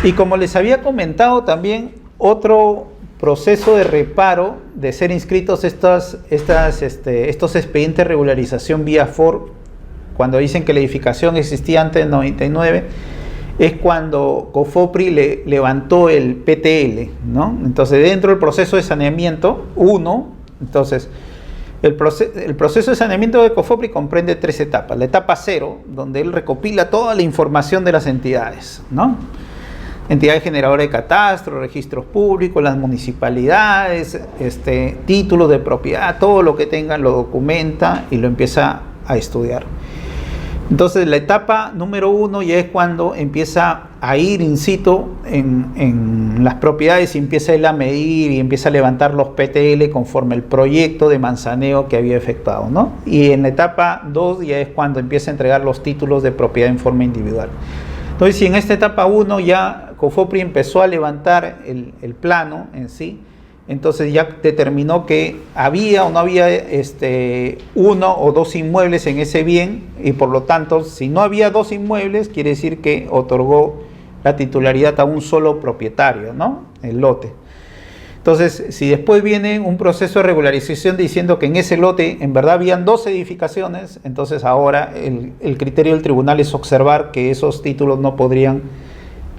Y como les había comentado también, otro proceso de reparo de ser inscritos estos expedientes de regularización vía FOR, cuando dicen que la edificación existía antes del 99, es cuando COFOPRI levantó el PTL, ¿no? Entonces, dentro del proceso de saneamiento, entonces, el proceso de saneamiento de COFOPRI comprende 3 etapas. La etapa 0, donde él recopila toda la información de las entidades, ¿no? Entidades generadoras de catastro, registros públicos, las municipalidades, títulos de propiedad, todo lo que tengan lo documenta y lo empieza a estudiar. Entonces la etapa número 1 ya es cuando empieza a ir in situ en las propiedades y empieza él a medir y empieza a levantar los PTL conforme el proyecto de manzaneo que había efectuado, ¿no? Y en la etapa 2 ya es cuando empieza a entregar los títulos de propiedad en forma individual. Entonces, si en esta etapa 1 ya COFOPRI empezó a levantar el plano en sí, entonces ya determinó que había o no había 1 o 2 inmuebles en ese bien, y por lo tanto, si no había 2 inmuebles, quiere decir que otorgó la titularidad a un solo propietario, ¿no? El lote. Entonces, si después viene un proceso de regularización diciendo que en ese lote en verdad habían 2 edificaciones, entonces ahora el criterio del tribunal es observar que esos títulos no podrían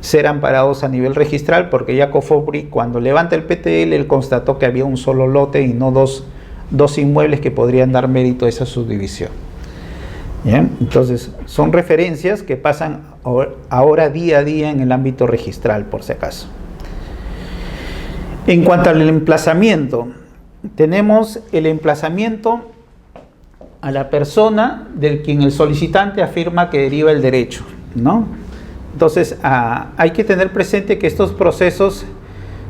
ser amparados a nivel registral, porque ya COFOPRI, cuando levanta el PTL, él constató que había un solo lote y no dos inmuebles que podrían dar mérito a esa subdivisión. ¿Bien? Entonces, son referencias que pasan ahora día a día en el ámbito registral, por si acaso. En cuanto al emplazamiento, tenemos el emplazamiento a la persona del quien el solicitante afirma que deriva el derecho, ¿no? Entonces, hay que tener presente que estos procesos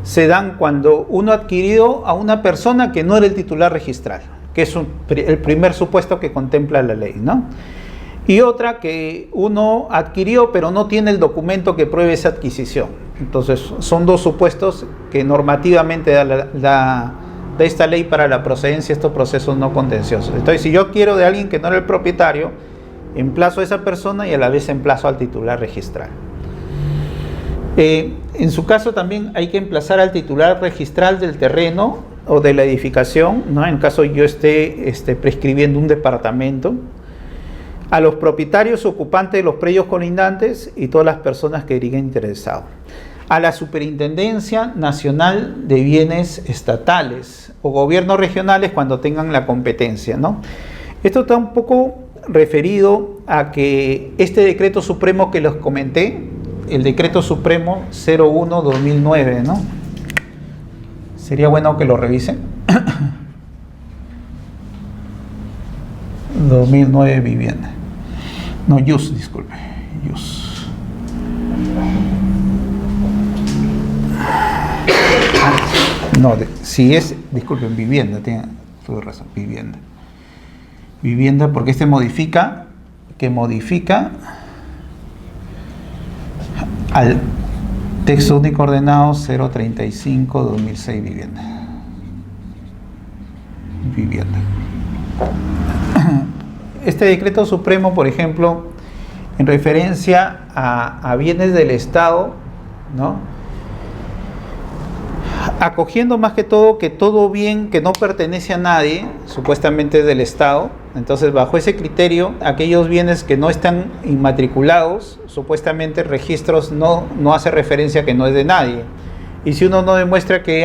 se dan cuando uno ha adquirido a una persona que no era el titular registral, que es el primer supuesto que contempla la ley, ¿no? Y otra que uno adquirió pero no tiene el documento que pruebe esa adquisición. Entonces, son 2 supuestos que normativamente da esta ley para la procedencia de estos procesos no contenciosos. Entonces, si yo quiero de alguien que no era el propietario, emplazo a esa persona y a la vez emplazo al titular registral. En su caso también hay que emplazar al titular registral del terreno o de la edificación, ¿no? En caso yo esté prescribiendo un departamento, a los propietarios ocupantes de los predios colindantes y todas las personas que digan interesados. a la Superintendencia Nacional de Bienes Estatales o gobiernos regionales cuando tengan la competencia, ¿no? Esto está un poco referido a que este decreto supremo que les comenté, el decreto supremo 01/2009, ¿no? Sería bueno que lo revisen. 2009 vivienda. No, YUS, disculpe. YUS. No, si es, disculpen, vivienda, tuve razón, vivienda. Vivienda, porque este modifica al texto único ordenado 035/2006 vivienda. Vivienda. Este decreto supremo, por ejemplo, en referencia a bienes del Estado, ¿no? Acogiendo más que todo bien que no pertenece a nadie, supuestamente es del Estado. Entonces, bajo ese criterio, aquellos bienes que no están inmatriculados, supuestamente registros no hace referencia a que no es de nadie. Y si uno no demuestra que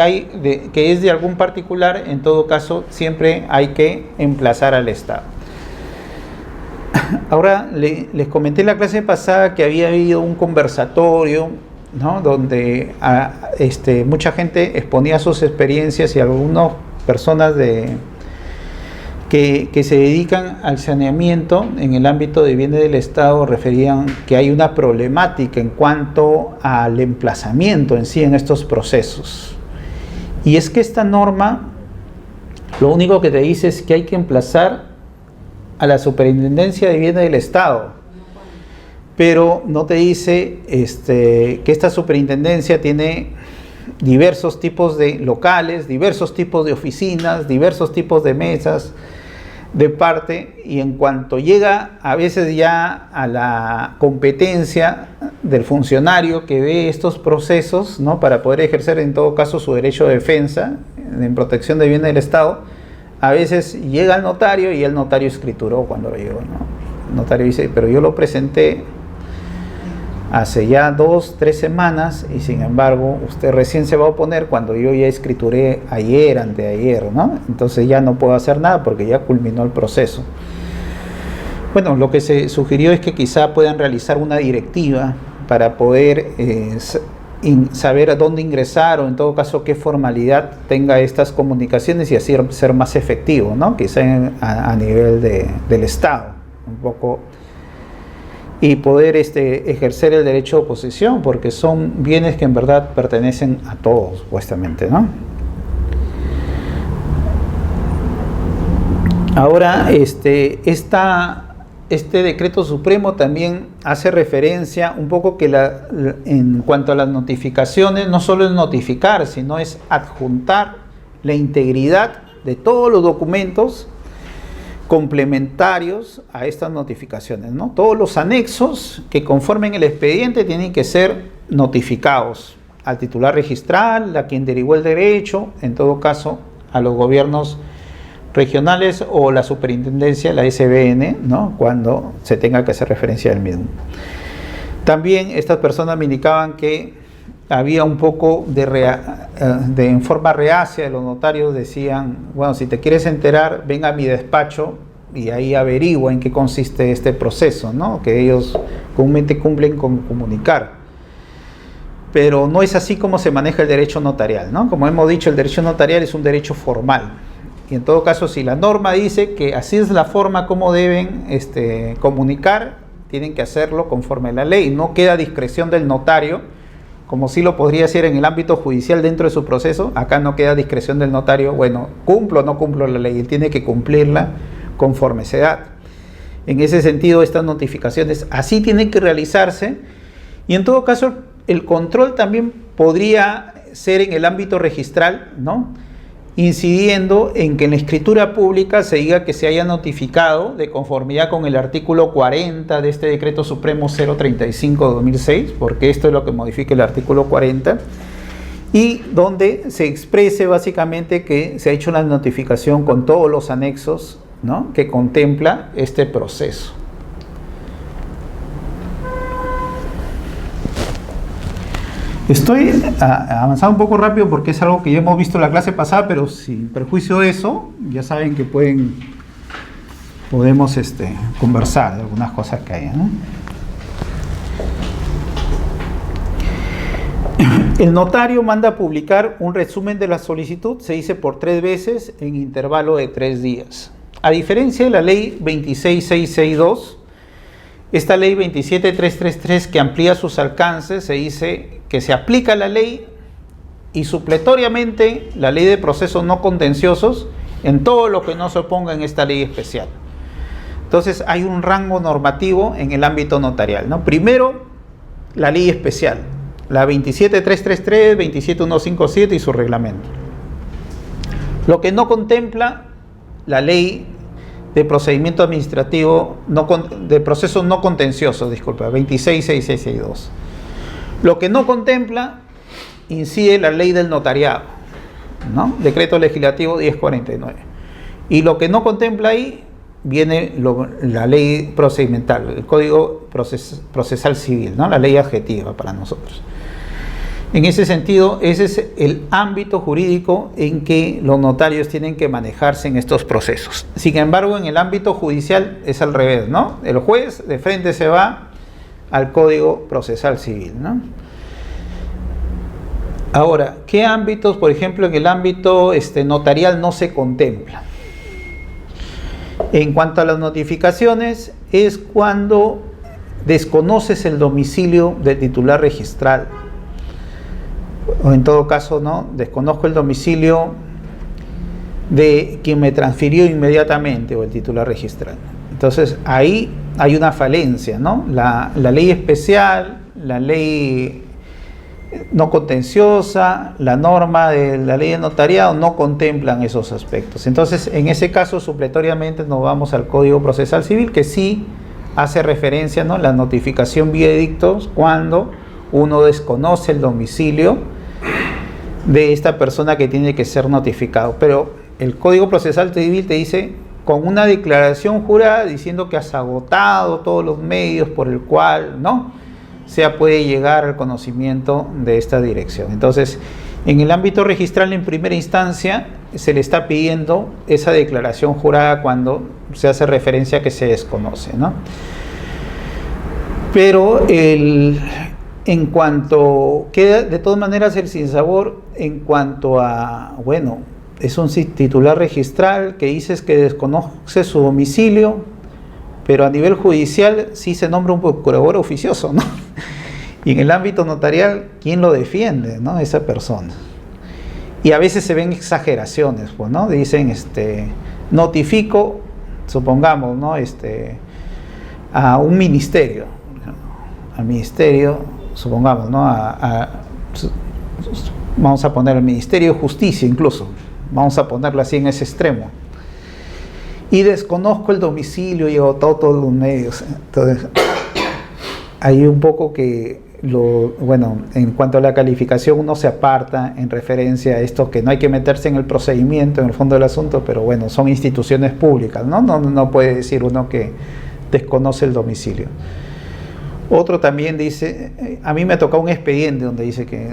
es de algún particular, en todo caso, siempre hay que emplazar al Estado. Ahora, les comenté en la clase pasada que había habido un conversatorio, ¿no? Donde mucha gente exponía sus experiencias y algunas personas que se dedican al saneamiento en el ámbito de bienes del Estado referían que hay una problemática en cuanto al emplazamiento en sí en estos procesos. Y es que esta norma lo único que te dice es que hay que emplazar a la Superintendencia de Bienes del Estado, pero no te dice que esta superintendencia tiene diversos tipos de locales, diversos tipos de oficinas, diversos tipos de mesas de parte, y en cuanto llega a veces ya a la competencia del funcionario que ve estos procesos, ¿no? Para poder ejercer en todo caso su derecho de defensa en protección de bienes del Estado, a veces llega al notario y el notario escrituró cuando lo llegó, ¿no? El notario dice, pero yo lo presenté hace ya 2-3 semanas y sin embargo usted recién se va a oponer cuando yo ya escrituré ayer, anteayer, ¿no? Entonces ya no puedo hacer nada porque ya culminó el proceso. Bueno, lo que se sugirió es que quizá puedan realizar una directiva para poder saber a dónde ingresar o en todo caso qué formalidad tenga estas comunicaciones y así ser más efectivo, ¿no? Quizá a nivel del Estado, un poco, y poder ejercer el derecho de oposición, porque son bienes que en verdad pertenecen a todos, supuestamente, ¿no? Ahora, este decreto supremo también hace referencia un poco que en cuanto a las notificaciones, no solo es notificar, sino es adjuntar la integridad de todos los documentos complementarios a estas notificaciones, ¿no? Todos los anexos que conformen el expediente tienen que ser notificados al titular registral, a quien derivó el derecho, en todo caso a los gobiernos regionales o la superintendencia, la SBN, ¿no? Cuando se tenga que hacer referencia al mismo. También estas personas me indicaban que había un poco en forma reacia de los notarios, decían, bueno, si te quieres enterar, ven a mi despacho y ahí averigua en qué consiste este proceso, ¿no? Que ellos comúnmente cumplen con comunicar. Pero no es así como se maneja el derecho notarial, ¿no? Como hemos dicho, el derecho notarial es un derecho formal. Y en todo caso, si la norma dice que así es la forma como deben comunicar, tienen que hacerlo conforme a la ley. No queda a discreción del notario, como sí lo podría hacer en el ámbito judicial dentro de su proceso. Acá no queda a discreción del notario, bueno, cumplo o no cumplo la ley, él tiene que cumplirla conforme se da. En ese sentido, estas notificaciones así tienen que realizarse, y en todo caso el control también podría ser en el ámbito registral, ¿no? Incidiendo en que en la escritura pública se diga que se haya notificado de conformidad con el artículo 40 de este decreto supremo 035/2006, porque esto es lo que modifica el artículo 40, y donde se exprese básicamente que se ha hecho una notificación con todos los anexos, ¿no? Que contempla este proceso. Estoy avanzando un poco rápido porque es algo que ya hemos visto en la clase pasada, pero sin perjuicio de eso, ya saben que podemos conversar de algunas cosas que hay, ¿no? El notario manda a publicar un resumen de la solicitud, se dice por 3 veces en intervalo de 3 días. A diferencia de la ley 26662, esta ley 27333 que amplía sus alcances, se dice que se aplica la ley y supletoriamente la ley de procesos no contenciosos en todo lo que no se oponga en esta ley especial. Entonces hay un rango normativo en el ámbito notarial, ¿no? Primero, la ley especial, la 27333, 27157 y su reglamento. Lo que no contempla la ley de procedimiento administrativo, de procesos no contenciosos, 26662. Lo que no contempla, incide la ley del notariado, ¿no? Decreto legislativo 1049. Y lo que no contempla ahí, viene la ley procedimental, el Código Procesal Civil, ¿no? La ley adjetiva para nosotros. En ese sentido, ese es el ámbito jurídico en que los notarios tienen que manejarse en estos procesos. Sin embargo, en el ámbito judicial es al revés, ¿no? El juez de frente se va al Código Procesal Civil, ¿no? Ahora, ¿qué ámbitos, por ejemplo, en el ámbito notarial no se contempla? En cuanto a las notificaciones, es cuando desconoces el domicilio del titular registral. O en todo caso, ¿no? Desconozco el domicilio de quien me transfirió inmediatamente o el titular registral. Entonces ahí hay una falencia, ¿no? La ley especial, la ley no contenciosa, la norma de la ley de notariado no contemplan esos aspectos. Entonces en ese caso supletoriamente nos vamos al Código Procesal Civil, que sí hace referencia, ¿no? La notificación vía edictos cuando uno desconoce el domicilio de esta persona que tiene que ser notificado. Pero el Código Procesal Civil te dice con una declaración jurada diciendo que has agotado todos los medios por el cual, ¿no?, puede llegar al conocimiento de esta dirección. Entonces, en el ámbito registral en primera instancia se le está pidiendo esa declaración jurada cuando se hace referencia a que se desconoce, ¿no? Pero en cuanto queda de todas maneras el sinsabor en cuanto a, bueno, es un titular registral que dices que desconoce su domicilio, pero a nivel judicial sí se nombra un procurador oficioso, ¿no? Y en el ámbito notarial, ¿quién lo defiende, no? Esa persona. Y a veces se ven exageraciones, pues, ¿no? Dicen, notifico, supongamos, ¿no? A un ministerio, al ministerio, supongamos, ¿no? Vamos a poner el Ministerio de Justicia incluso, vamos a ponerlo así en ese extremo. Y desconozco el domicilio y he agotado todos los medios. Entonces, hay un poco que, bueno, en cuanto a la calificación uno se aparta en referencia a esto, que no hay que meterse en el procedimiento, en el fondo del asunto, pero bueno, son instituciones públicas, ¿no? No puede decir uno que desconoce el domicilio. Otro también dice, a mí me ha tocado un expediente donde dice que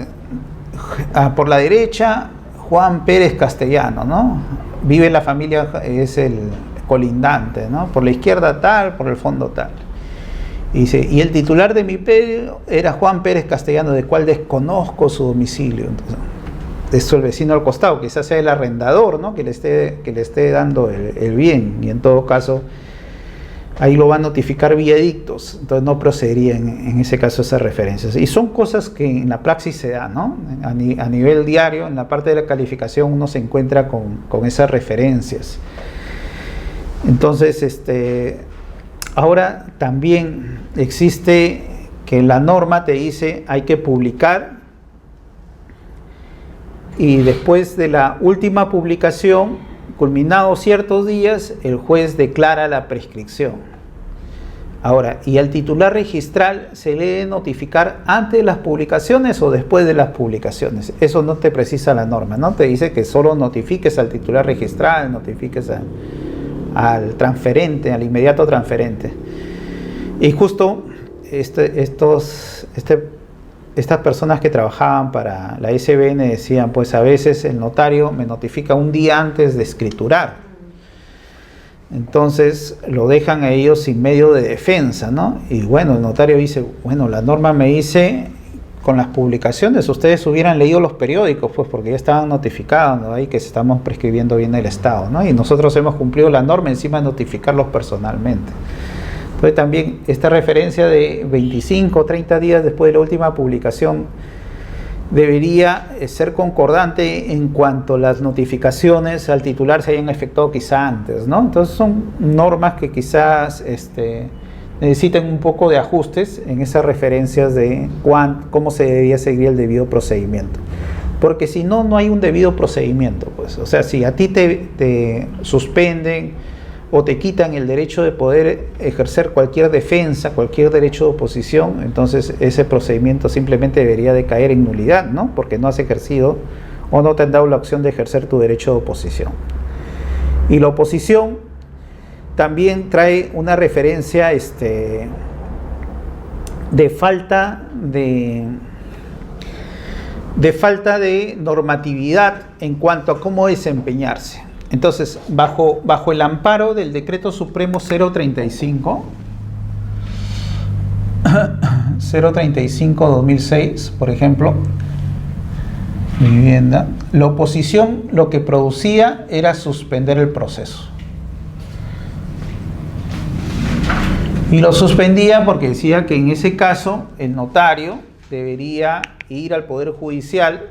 por la derecha Juan Pérez Castellano, ¿no? Vive la familia, es el colindante, ¿no? Por la izquierda tal, por el fondo tal. Y dice, y el titular de mi predio era Juan Pérez Castellano, de cual desconozco su domicilio. Entonces, esto el vecino al costado, quizás sea el arrendador, ¿no? Que le esté dando el bien, y en todo caso ahí lo va a notificar vía edictos, entonces no procedería en ese caso esas referencias. Y son cosas que en la praxis se dan, ¿no? A nivel diario, en la parte de la calificación uno se encuentra con esas referencias. Entonces, ahora también existe que la norma te dice hay que publicar, y después de la última publicación, culminados ciertos días, el juez declara la prescripción. Ahora, ¿y al titular registral se le debe notificar antes de las publicaciones o después de las publicaciones? Eso no te precisa la norma, ¿no? Te dice que solo notifiques al titular registral, notifiques al transferente, al inmediato transferente. Y justo estas personas que trabajaban para la SBN decían, pues a veces el notario me notifica un día antes de escriturar. Entonces lo dejan a ellos sin medio de defensa, ¿no? Y bueno, el notario dice, bueno, la norma me dice, con las publicaciones ustedes hubieran leído los periódicos, pues porque ya estaban notificados, ¿no? Ahí que estamos prescribiendo bien el Estado, ¿no? Y nosotros hemos cumplido la norma encima de notificarlos personalmente. Entonces también esta referencia de 25 o 30 días después de la última publicación debería ser concordante en cuanto las notificaciones al titular se hayan efectuado quizá antes, ¿no? Entonces son normas que quizás necesiten un poco de ajustes en esas referencias de cómo se debía seguir el debido procedimiento. Porque si no, no hay un debido procedimiento, pues. O sea, si a ti te suspenden o te quitan el derecho de poder ejercer cualquier defensa, cualquier derecho de oposición, entonces ese procedimiento simplemente debería de caer en nulidad, ¿no? Porque no has ejercido o no te han dado la opción de ejercer tu derecho de oposición. Y la oposición también trae una referencia de falta de normatividad en cuanto a cómo desempeñarse. Entonces, bajo el amparo del Decreto Supremo 035/2006, por ejemplo, vivienda, la oposición lo que producía era suspender el proceso. Y lo suspendía porque decía que en ese caso el notario debería ir al Poder Judicial,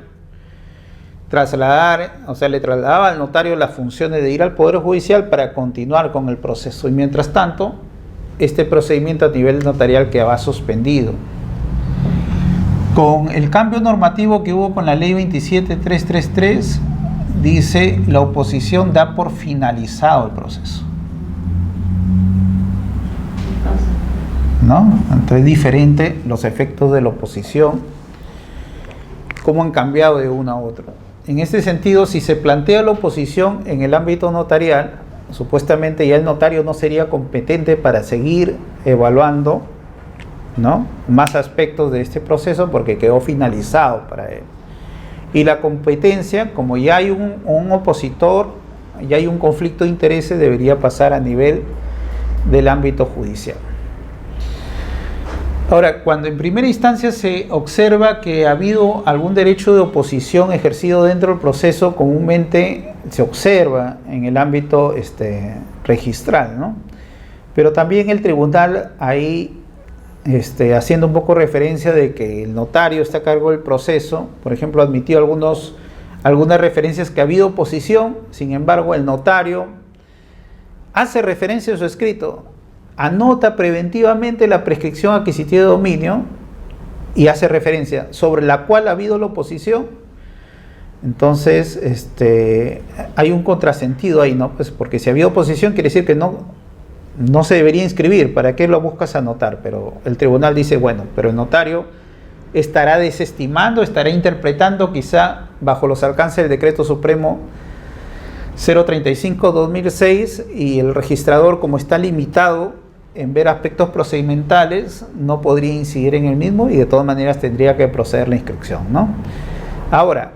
le trasladaba al notario las funciones de ir al Poder Judicial para continuar con el proceso, y mientras tanto este procedimiento a nivel notarial quedaba suspendido. Con el cambio normativo que hubo con la ley 27333, dice la oposición da por finalizado el proceso, ¿no? Entonces es diferente los efectos de la oposición, cómo han cambiado de uno a otro. En este sentido, si se plantea la oposición en el ámbito notarial, supuestamente ya el notario no sería competente para seguir evaluando, ¿no?, más aspectos de este proceso porque quedó finalizado para él. Y la competencia, como ya hay un opositor, ya hay un conflicto de intereses, debería pasar a nivel del ámbito judicial. Ahora, cuando en primera instancia se observa que ha habido algún derecho de oposición ejercido dentro del proceso, comúnmente se observa en el ámbito registral, ¿no? Pero también el tribunal ahí, haciendo un poco referencia de que el notario está a cargo del proceso, por ejemplo, admitió algunas referencias que ha habido oposición, sin embargo, el notario hace referencia en su escrito, anota preventivamente la prescripción adquisitiva de dominio y hace referencia sobre la cual ha habido la oposición. Entonces hay un contrasentido ahí, ¿no? Pues porque si ha habido oposición quiere decir que no se debería inscribir. ¿Para qué lo buscas anotar? Pero el tribunal dice, bueno, pero el notario estará desestimando, estará interpretando quizá bajo los alcances del Decreto Supremo 035/2006, y el registrador, como está limitado en ver aspectos procedimentales, no podría incidir en el mismo y de todas maneras tendría que proceder la inscripción, ¿no? Ahora,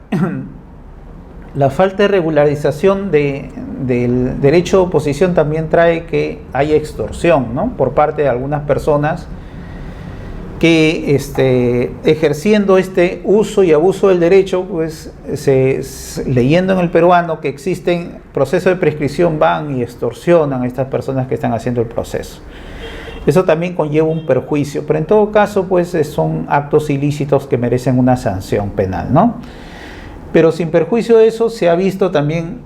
la falta de regularización del derecho de oposición también trae que haya extorsión, ¿no?, por parte de algunas personas que ejerciendo este uso y abuso del derecho, pues leyendo en el peruano que existen procesos de prescripción, van y extorsionan a estas personas que están haciendo el proceso. Eso también conlleva un perjuicio, pero en todo caso pues son actos ilícitos que merecen una sanción penal, ¿no? Pero sin perjuicio de eso, se ha visto también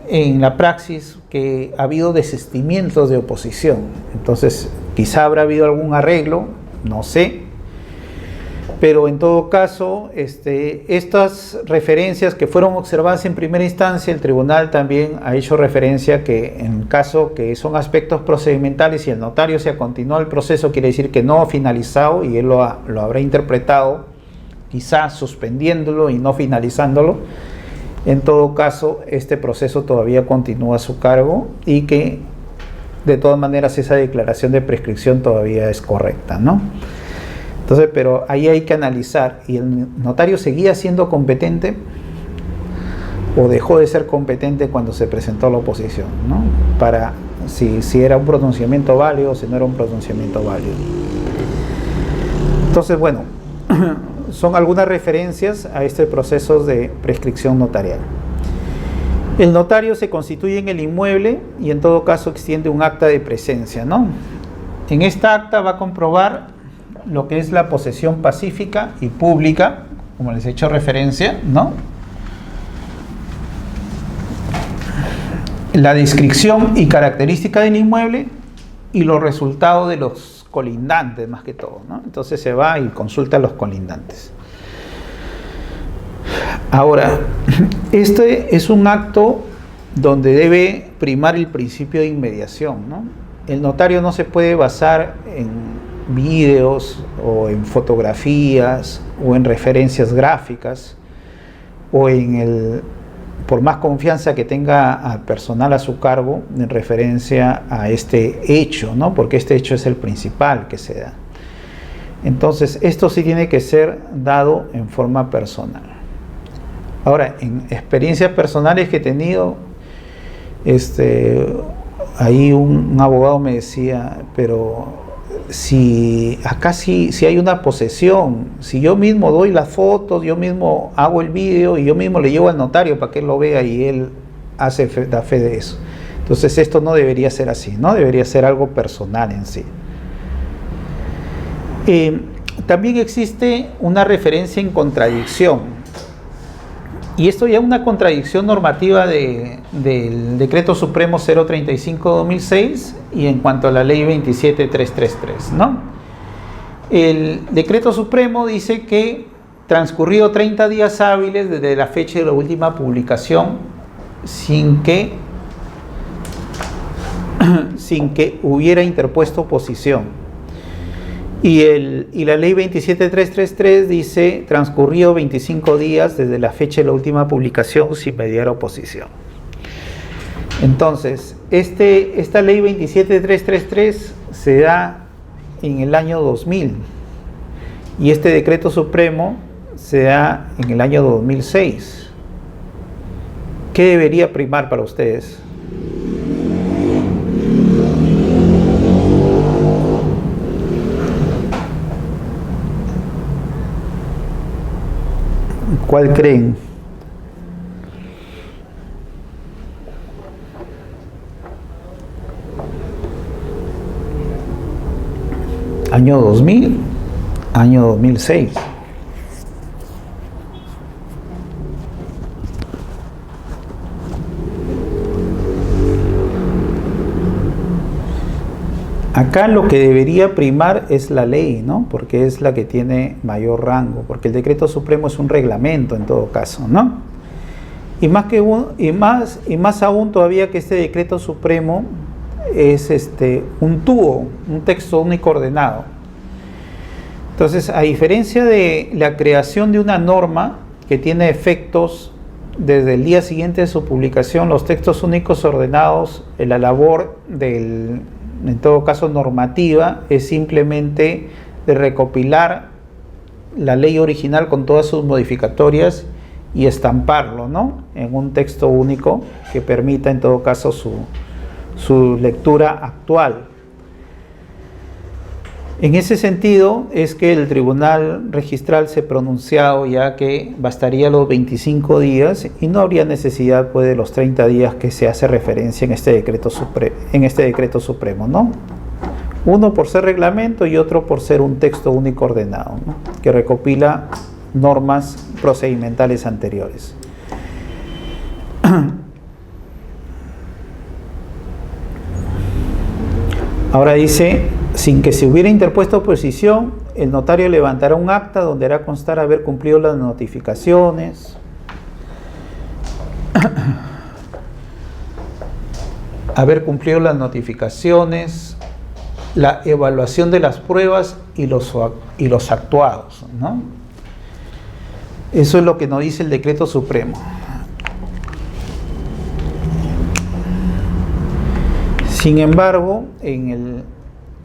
en la praxis que ha habido desistimientos de oposición. Entonces quizá habrá habido algún arreglo, no sé, pero en todo caso estas referencias que fueron observadas en primera instancia, el tribunal también ha hecho referencia que en caso que son aspectos procedimentales y el notario se ha continuado el proceso, quiere decir que no ha finalizado, y él lo habrá interpretado quizás suspendiéndolo y no finalizándolo. En todo caso, este proceso todavía continúa a su cargo y que de todas maneras esa declaración de prescripción todavía es correcta, ¿no? Entonces, pero ahí hay que analizar, ¿y el notario seguía siendo competente o dejó de ser competente cuando se presentó la oposición, ¿no? Para si era un pronunciamiento válido o si no era un pronunciamiento válido. Entonces, bueno, son algunas referencias a este proceso de prescripción notarial. El notario se constituye en el inmueble y en todo caso extiende un acta de presencia, ¿no? En esta acta va a comprobar lo que es la posesión pacífica y pública, como les he hecho referencia, ¿no? La descripción y característica del inmueble y los resultados de los colindantes, más que todo, ¿no? Entonces se va y consulta a los colindantes. Ahora, este es un acto donde debe primar el principio de inmediación, ¿no? El notario no se puede basar en videos o en fotografías o en referencias gráficas o por más confianza que tenga al personal a su cargo en referencia a este hecho, ¿no? Porque este hecho es el principal que se da. Entonces, esto sí tiene que ser dado en forma personal. Ahora, en experiencias personales que he tenido, ahí un abogado me decía, pero si hay una posesión, si yo mismo doy las fotos, yo mismo hago el vídeo y yo mismo le llevo al notario para que él lo vea y él da fe de eso. Entonces esto no debería ser así, ¿no? Debería ser algo personal en sí. También existe una referencia en contradicción. Y esto ya es una contradicción normativa del Decreto Supremo 035/2006 y en cuanto a la Ley 27333, ¿no? El Decreto Supremo dice que transcurrido 30 días hábiles desde la fecha de la última publicación, sin que hubiera interpuesto oposición. Y la ley 27333 dice transcurrido 25 días desde la fecha de la última publicación sin mediar oposición. Entonces, esta ley 27333 se da en el año 2000 y este decreto supremo se da en el año 2006. ¿Qué debería primar para ustedes? ¿Cuál creen? Año 2000, año 2006. Acá lo que debería primar es la ley, ¿no? Porque es la que tiene mayor rango, porque el decreto supremo es un reglamento en todo caso, ¿no? Y más aún todavía que este decreto supremo es un texto único ordenado. Entonces, a diferencia de la creación de una norma que tiene efectos desde el día siguiente de su publicación, los textos únicos ordenados, la labor en todo caso normativa, es simplemente de recopilar la ley original con todas sus modificatorias y estamparlo, ¿no?, en un texto único que permita en todo caso su lectura actual. En ese sentido es que el Tribunal Registral se ha pronunciado ya que bastaría los 25 días y no habría necesidad pues de los 30 días que se hace referencia en este decreto supremo, ¿no? Uno por ser reglamento y otro por ser un texto único ordenado, ¿no?, que recopila normas procedimentales anteriores. Ahora dice: sin que se hubiera interpuesto oposición, el notario levantará un acta donde hará constar haber cumplido las notificaciones, la evaluación de las pruebas y los actuados, ¿no? Eso es lo que nos dice el decreto supremo. Sin embargo, en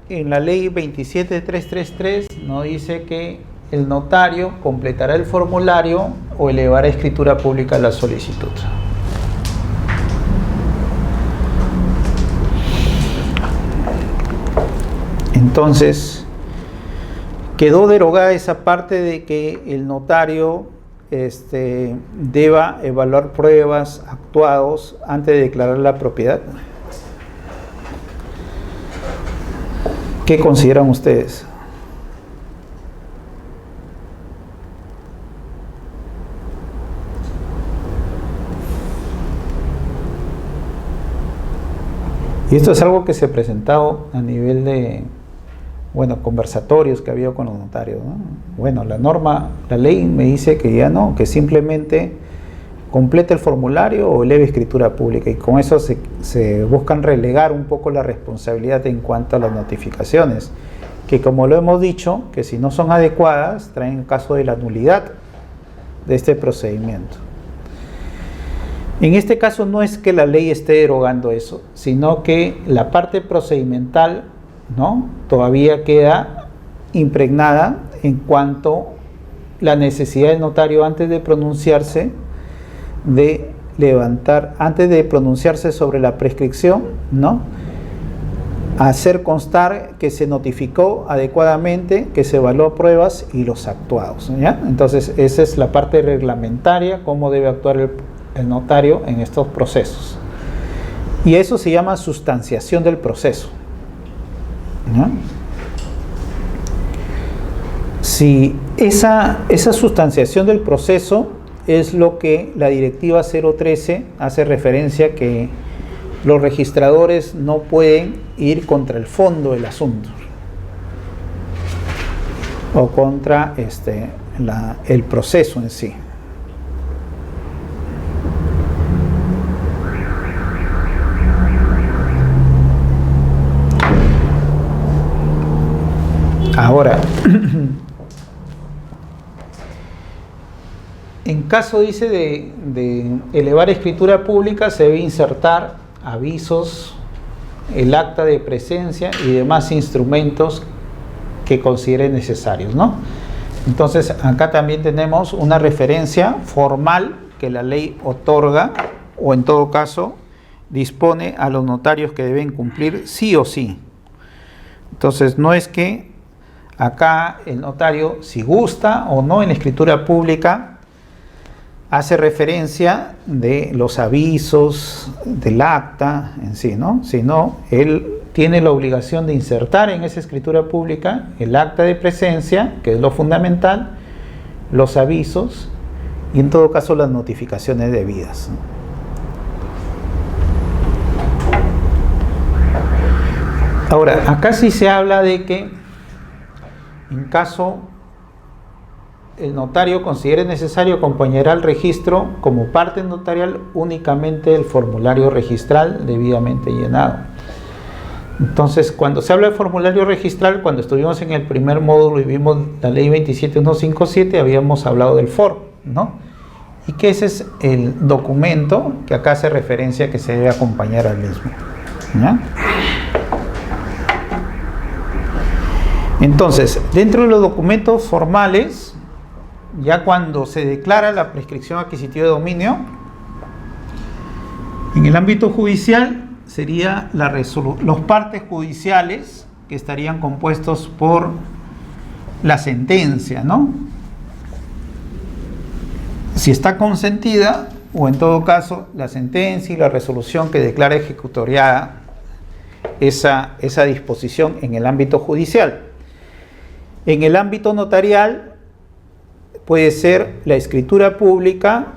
la ley 27333 nos dice que el notario completará el formulario o elevará a escritura pública la solicitud. Entonces, quedó derogada esa parte de que el notario deba evaluar pruebas actuados antes de declarar la propiedad. ¿Qué consideran ustedes? Y esto es algo que se ha presentado a nivel de, conversatorios que ha habido con los notarios, ¿no? Bueno, la ley me dice que ya no, que simplemente complete el formulario o eleve escritura pública, y con eso se buscan relegar un poco la responsabilidad en cuanto a las notificaciones, que como lo hemos dicho, que si no son adecuadas, traen caso de la nulidad de este procedimiento. En este caso no es que la ley esté derogando eso, sino que la parte procedimental, ¿no?, todavía queda impregnada en cuanto a la necesidad del notario antes de pronunciarse sobre la prescripción, ¿no?, hacer constar que se notificó adecuadamente, que se evaluó pruebas y los actuados, ¿ya? Entonces esa es la parte reglamentaria, cómo debe actuar el notario en estos procesos, y eso se llama sustanciación del proceso, ¿no? Si esa sustanciación del proceso es lo que la directiva 013 hace referencia, que los registradores no pueden ir contra el fondo del asunto o contra el proceso en sí. Ahora, en caso, dice, de elevar escritura pública, se debe insertar avisos, el acta de presencia y demás instrumentos que consideren necesarios, ¿no? Entonces, acá también tenemos una referencia formal que la ley otorga, o en todo caso dispone a los notarios que deben cumplir sí o sí. Entonces, no es que acá el notario, si gusta o no en la escritura pública, hace referencia de los avisos, del acta en sí, ¿no? Sino él tiene la obligación de insertar en esa escritura pública el acta de presencia, que es lo fundamental, los avisos y en todo caso las notificaciones debidas, ¿no? Ahora, acá sí se habla de que en caso el notario considere necesario, acompañará al registro como parte notarial únicamente el formulario registral debidamente llenado. Entonces, cuando se habla de formulario registral, cuando estuvimos en el primer módulo y vimos la ley 27157, habíamos hablado del FOR, ¿no? Y que ese es el documento que acá hace referencia que se debe acompañar al mismo, ¿ya? Entonces, dentro de los documentos formales, ya cuando se declara la prescripción adquisitiva de dominio, en el ámbito judicial sería los partes judiciales, que estarían compuestos por la sentencia, ¿no? Si está consentida, o en todo caso la sentencia y la resolución que declara ejecutoriada esa disposición en el ámbito judicial. En el ámbito notarial puede ser la escritura pública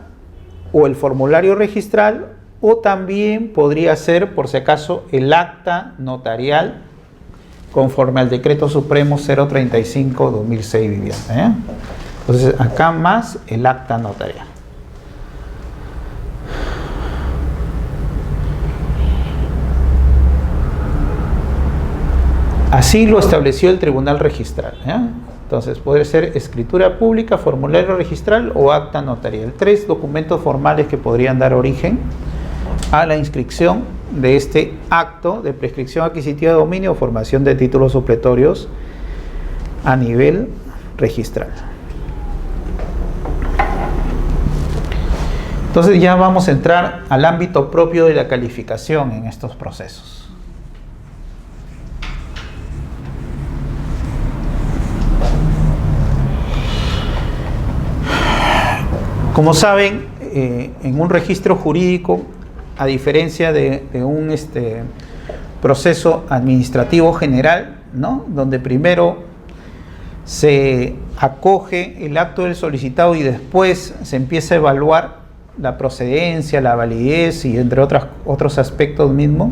o el formulario registral, o también podría ser, por si acaso, el acta notarial conforme al Decreto Supremo 035/2006 vivienda, ¿eh? Entonces acá más el acta notarial. Así lo estableció el Tribunal Registral, ¿eh? Entonces puede ser escritura pública, formulario registral o acta notarial. 3 documentos formales que podrían dar origen a la inscripción de este acto de prescripción adquisitiva de dominio o formación de títulos supletorios a nivel registral. Entonces ya vamos a entrar al ámbito propio de la calificación en estos procesos. Como saben, en un registro jurídico, a diferencia de un proceso administrativo general, ¿no?, donde primero se acoge el acto del solicitado y después se empieza a evaluar la procedencia, la validez y entre otros aspectos mismos,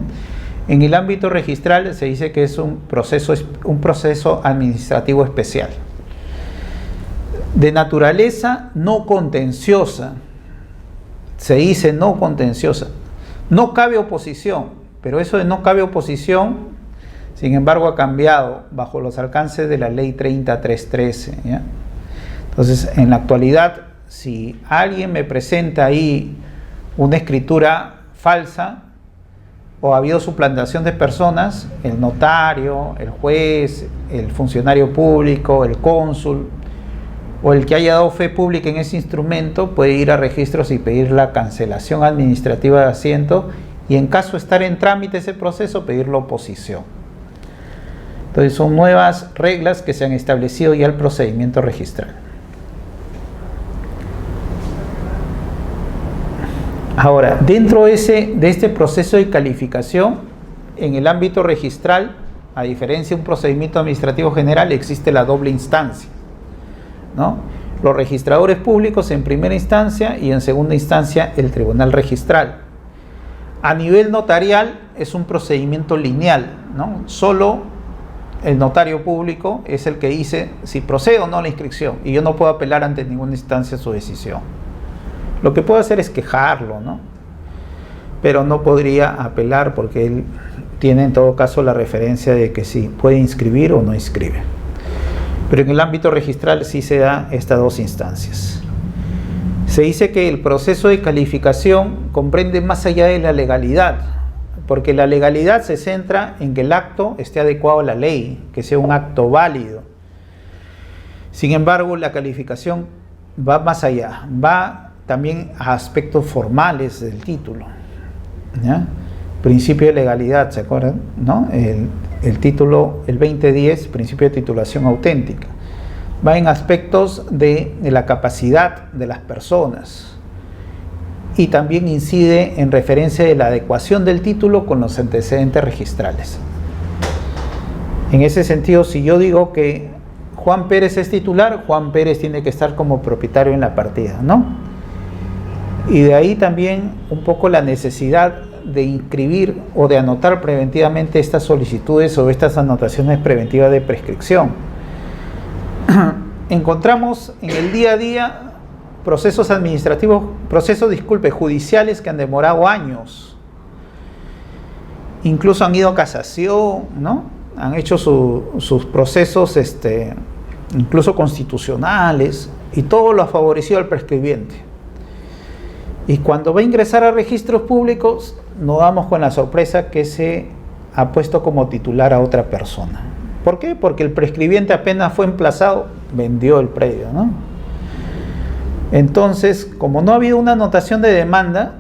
en el ámbito registral se dice que es un proceso administrativo especial, de naturaleza no contenciosa. Se dice no contenciosa, no cabe oposición, pero eso de no cabe oposición, sin embargo, ha cambiado bajo los alcances de la ley 30313, ¿ya? Entonces, en la actualidad, si alguien me presenta ahí una escritura falsa o ha habido suplantación de personas, el notario, el juez, el funcionario público, el cónsul o el que haya dado fe pública en ese instrumento puede ir a registros y pedir la cancelación administrativa de asiento y, en caso de estar en trámite ese proceso, pedir la oposición. Entonces son nuevas reglas que se han establecido ya el procedimiento registral. Ahora, dentro de este proceso de calificación, en el ámbito registral, a diferencia de un procedimiento administrativo general, existe la doble instancia, ¿no? Los registradores públicos en primera instancia y en segunda instancia el tribunal registral. A nivel notarial es un procedimiento lineal, ¿no? Solo el notario público es el que dice si procede o no la inscripción y yo no puedo apelar ante ninguna instancia su decisión. Lo que puedo hacer es quejarlo, ¿no? Pero no podría apelar porque él tiene en todo caso la referencia de que sí puede inscribir o no inscribe. Pero en el ámbito registral sí se da estas dos instancias. Se dice que el proceso de calificación comprende más allá de la legalidad, porque la legalidad se centra en que el acto esté adecuado a la ley, que sea un acto válido. Sin embargo, la calificación va más allá, va también a aspectos formales del título, ¿ya? Principio de legalidad, ¿se acuerdan?, ¿no? El título, el 2010, principio de titulación auténtica, va en aspectos de la capacidad de las personas y también incide en referencia de la adecuación del título con los antecedentes registrales. En ese sentido, si yo digo que Juan Pérez es titular, Juan Pérez tiene que estar como propietario en la partida, ¿no? Y de ahí también un poco la necesidad de inscribir o de anotar preventivamente estas solicitudes o estas anotaciones preventivas de prescripción. Encontramos en el día a día procesos administrativos, judiciales que han demorado años. Incluso han ido a casación, ¿no? Han hecho sus procesos incluso constitucionales, y todo lo ha favorecido al prescribiente. Y cuando va a ingresar a registros públicos, nos damos con la sorpresa que se ha puesto como titular a otra persona. ¿Por qué? Porque el prescribiente apenas fue emplazado, vendió el predio, ¿no? Entonces, como no ha habido una anotación de demanda,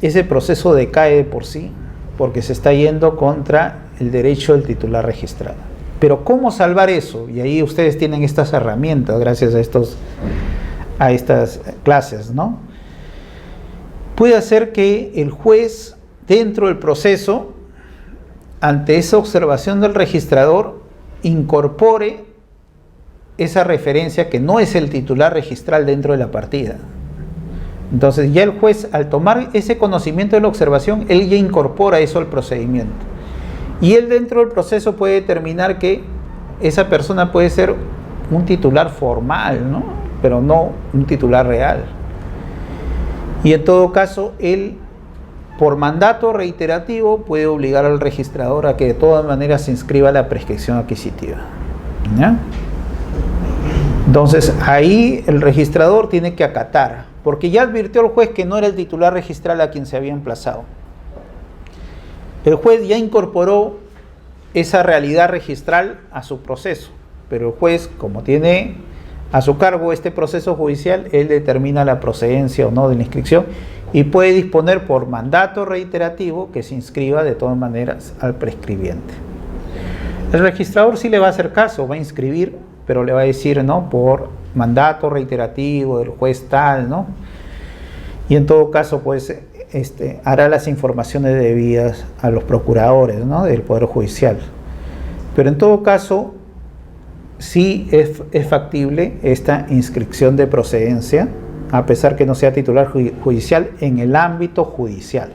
ese proceso decae de por sí, porque se está yendo contra el derecho del titular registrado. Pero ¿cómo salvar eso? Y ahí ustedes tienen estas herramientas gracias a estas clases, ¿no? Puede hacer que el juez, dentro del proceso, ante esa observación del registrador, incorpore esa referencia que no es el titular registral dentro de la partida. Entonces ya el juez, al tomar ese conocimiento de la observación, él ya incorpora eso al procedimiento. Y él, dentro del proceso, puede determinar que esa persona puede ser un titular formal, ¿no? Pero no un titular real. Y en todo caso, él, por mandato reiterativo, puede obligar al registrador a que de todas maneras se inscriba la prescripción adquisitiva, ¿ya? Entonces, ahí el registrador tiene que acatar, porque ya advirtió el juez que no era el titular registral a quien se había emplazado. El juez ya incorporó esa realidad registral a su proceso. pero el juez, como tiene a su cargo este proceso judicial, él determina la procedencia o no de la inscripción y puede disponer por mandato reiterativo que se inscriba de todas maneras al prescribiente. El registrador sí le va a hacer caso, va a inscribir, pero le va a decir, ¿no?, por mandato reiterativo del juez tal, ¿no? Y en todo caso, pues, hará las informaciones debidas a los procuradores, ¿no?, del Poder Judicial. Pero en todo caso, sí es factible esta inscripción de procedencia, a pesar que no sea titular judicial, en el ámbito judicial.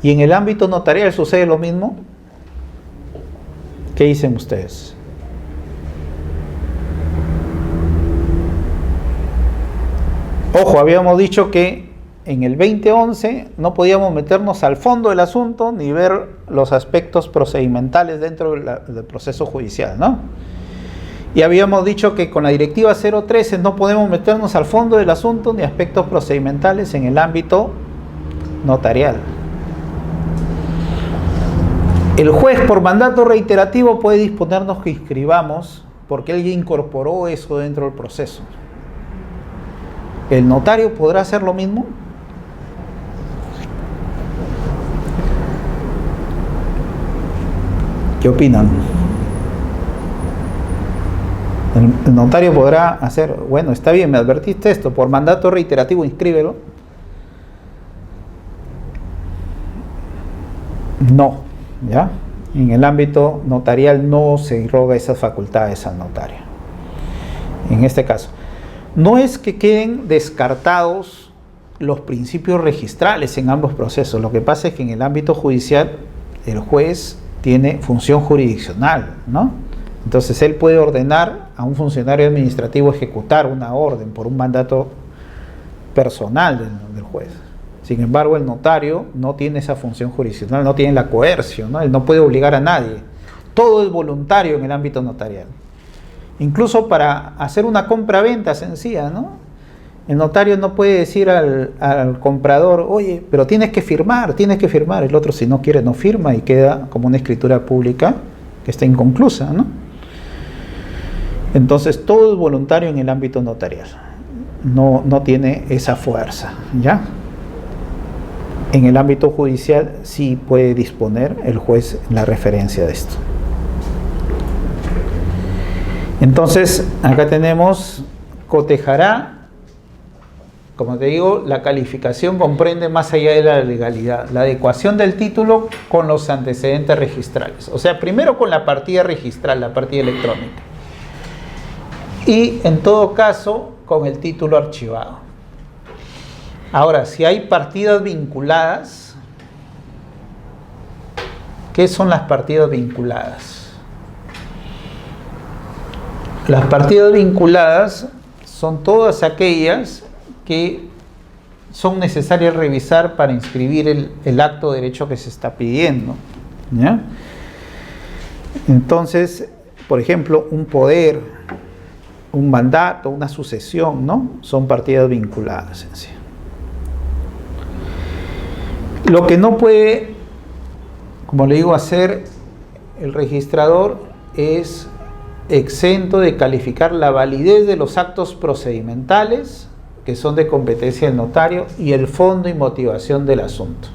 ¿Y en el ámbito notarial sucede lo mismo? ¿Qué dicen ustedes? Ojo, habíamos dicho que en el 2011 no podíamos meternos al fondo del asunto ni ver los aspectos procedimentales dentro del proceso judicial, ¿no? Y habíamos dicho que con la directiva 013 no podemos meternos al fondo del asunto ni aspectos procedimentales en el ámbito notarial. El juez por mandato reiterativo puede disponernos que inscribamos porque él ya incorporó eso dentro del proceso. ¿El notario podrá hacer lo mismo? ¿Qué opinan? El notario podrá hacer, bueno, está bien, me advertiste esto, por mandato reiterativo inscríbelo. No, ¿ya? En el ámbito notarial no se irroga esas facultades al notario. En este caso, no es que queden descartados los principios registrales en ambos procesos. Lo que pasa es que en el ámbito judicial el juez tiene función jurisdiccional, ¿no? Entonces él puede ordenar a un funcionario administrativo ejecutar una orden por un mandato personal del juez. Sin embargo, el notario no tiene esa función jurisdiccional, no tiene la coerción, ¿no? Él no puede obligar a nadie. Todo es voluntario en el ámbito notarial. Incluso para hacer una compra-venta sencilla, ¿no? El notario no puede decir al comprador, oye, pero tienes que firmar. El otro, si no quiere, no firma y queda como una escritura pública que está inconclusa, ¿no? Entonces, todo es voluntario en el ámbito notarial. No tiene esa fuerza, ¿ya? En el ámbito judicial sí puede disponer el juez la referencia de esto. Entonces, acá tenemos, cotejará, como te digo, la calificación comprende más allá de la legalidad, la adecuación del título con los antecedentes registrales. O sea, primero con la partida registral, la partida electrónica. Y en todo caso, con el título archivado. Ahora, si hay partidas vinculadas, ¿qué son las partidas vinculadas? Las partidas vinculadas son todas aquellas que son necesarias revisar para inscribir el acto de derecho que se está pidiendo, ¿ya? Entonces, por ejemplo, un poder, un mandato, una sucesión, ¿no? Son partidas vinculadas en sí. Lo que no puede, como le digo, hacer el registrador es exento de calificar la validez de los actos procedimentales que son de competencia del notario y el fondo y motivación del asunto.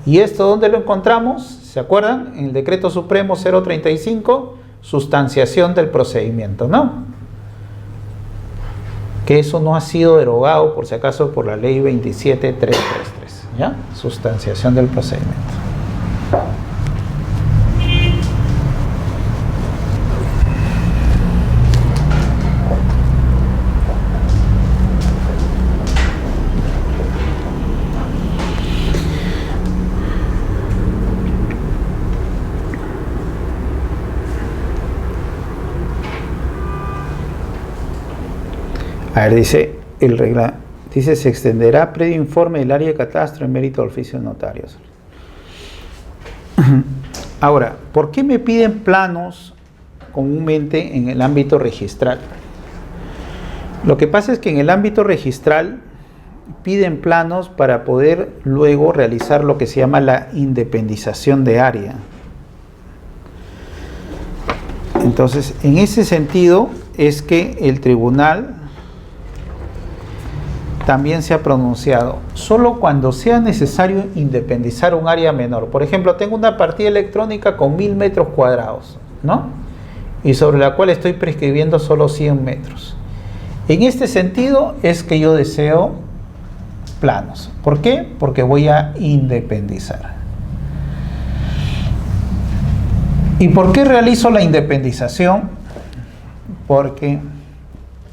¿Y esto dónde lo encontramos? ¿Se acuerdan? En el Decreto Supremo 035, sustanciación del procedimiento, ¿no? Que eso no ha sido derogado, por si acaso, por la Ley 27333, ¿ya? Sustanciación del procedimiento. A ver, dice, se extenderá previo informe del área de catastro en mérito del oficio de notarios. Ahora, ¿por qué me piden planos comúnmente en el ámbito registral? Lo que pasa es que en el ámbito registral piden planos para poder luego realizar lo que se llama la independización de área. Entonces, en ese sentido es que el tribunal también se ha pronunciado. Solo cuando sea necesario independizar un área menor. Por ejemplo, tengo una partida electrónica con 1000 metros cuadrados, ¿no? Y sobre la cual estoy prescribiendo solo 100 metros. En este sentido es que yo deseo planos. ¿Por qué? Porque voy a independizar. ¿Y por qué realizo la independización? Porque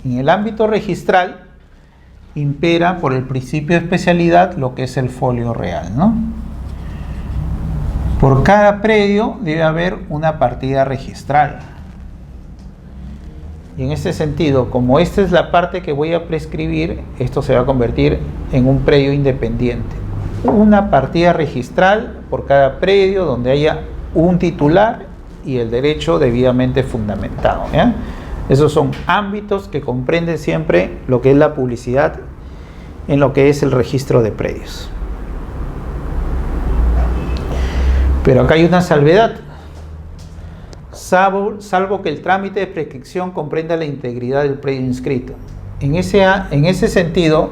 en el ámbito registral impera por el principio de especialidad lo que es el folio real, ¿no? Por cada predio debe haber una partida registral. Y en este sentido, como esta es la parte que voy a prescribir, esto se va a convertir en un predio independiente. Una partida registral por cada predio donde haya un titular y el derecho debidamente fundamentado, ¿ya? Esos son ámbitos que comprenden siempre lo que es la publicidad en lo que es el registro de predios. Pero acá hay una salvedad. Salvo que el trámite de prescripción comprenda la integridad del predio inscrito. En ese sentido,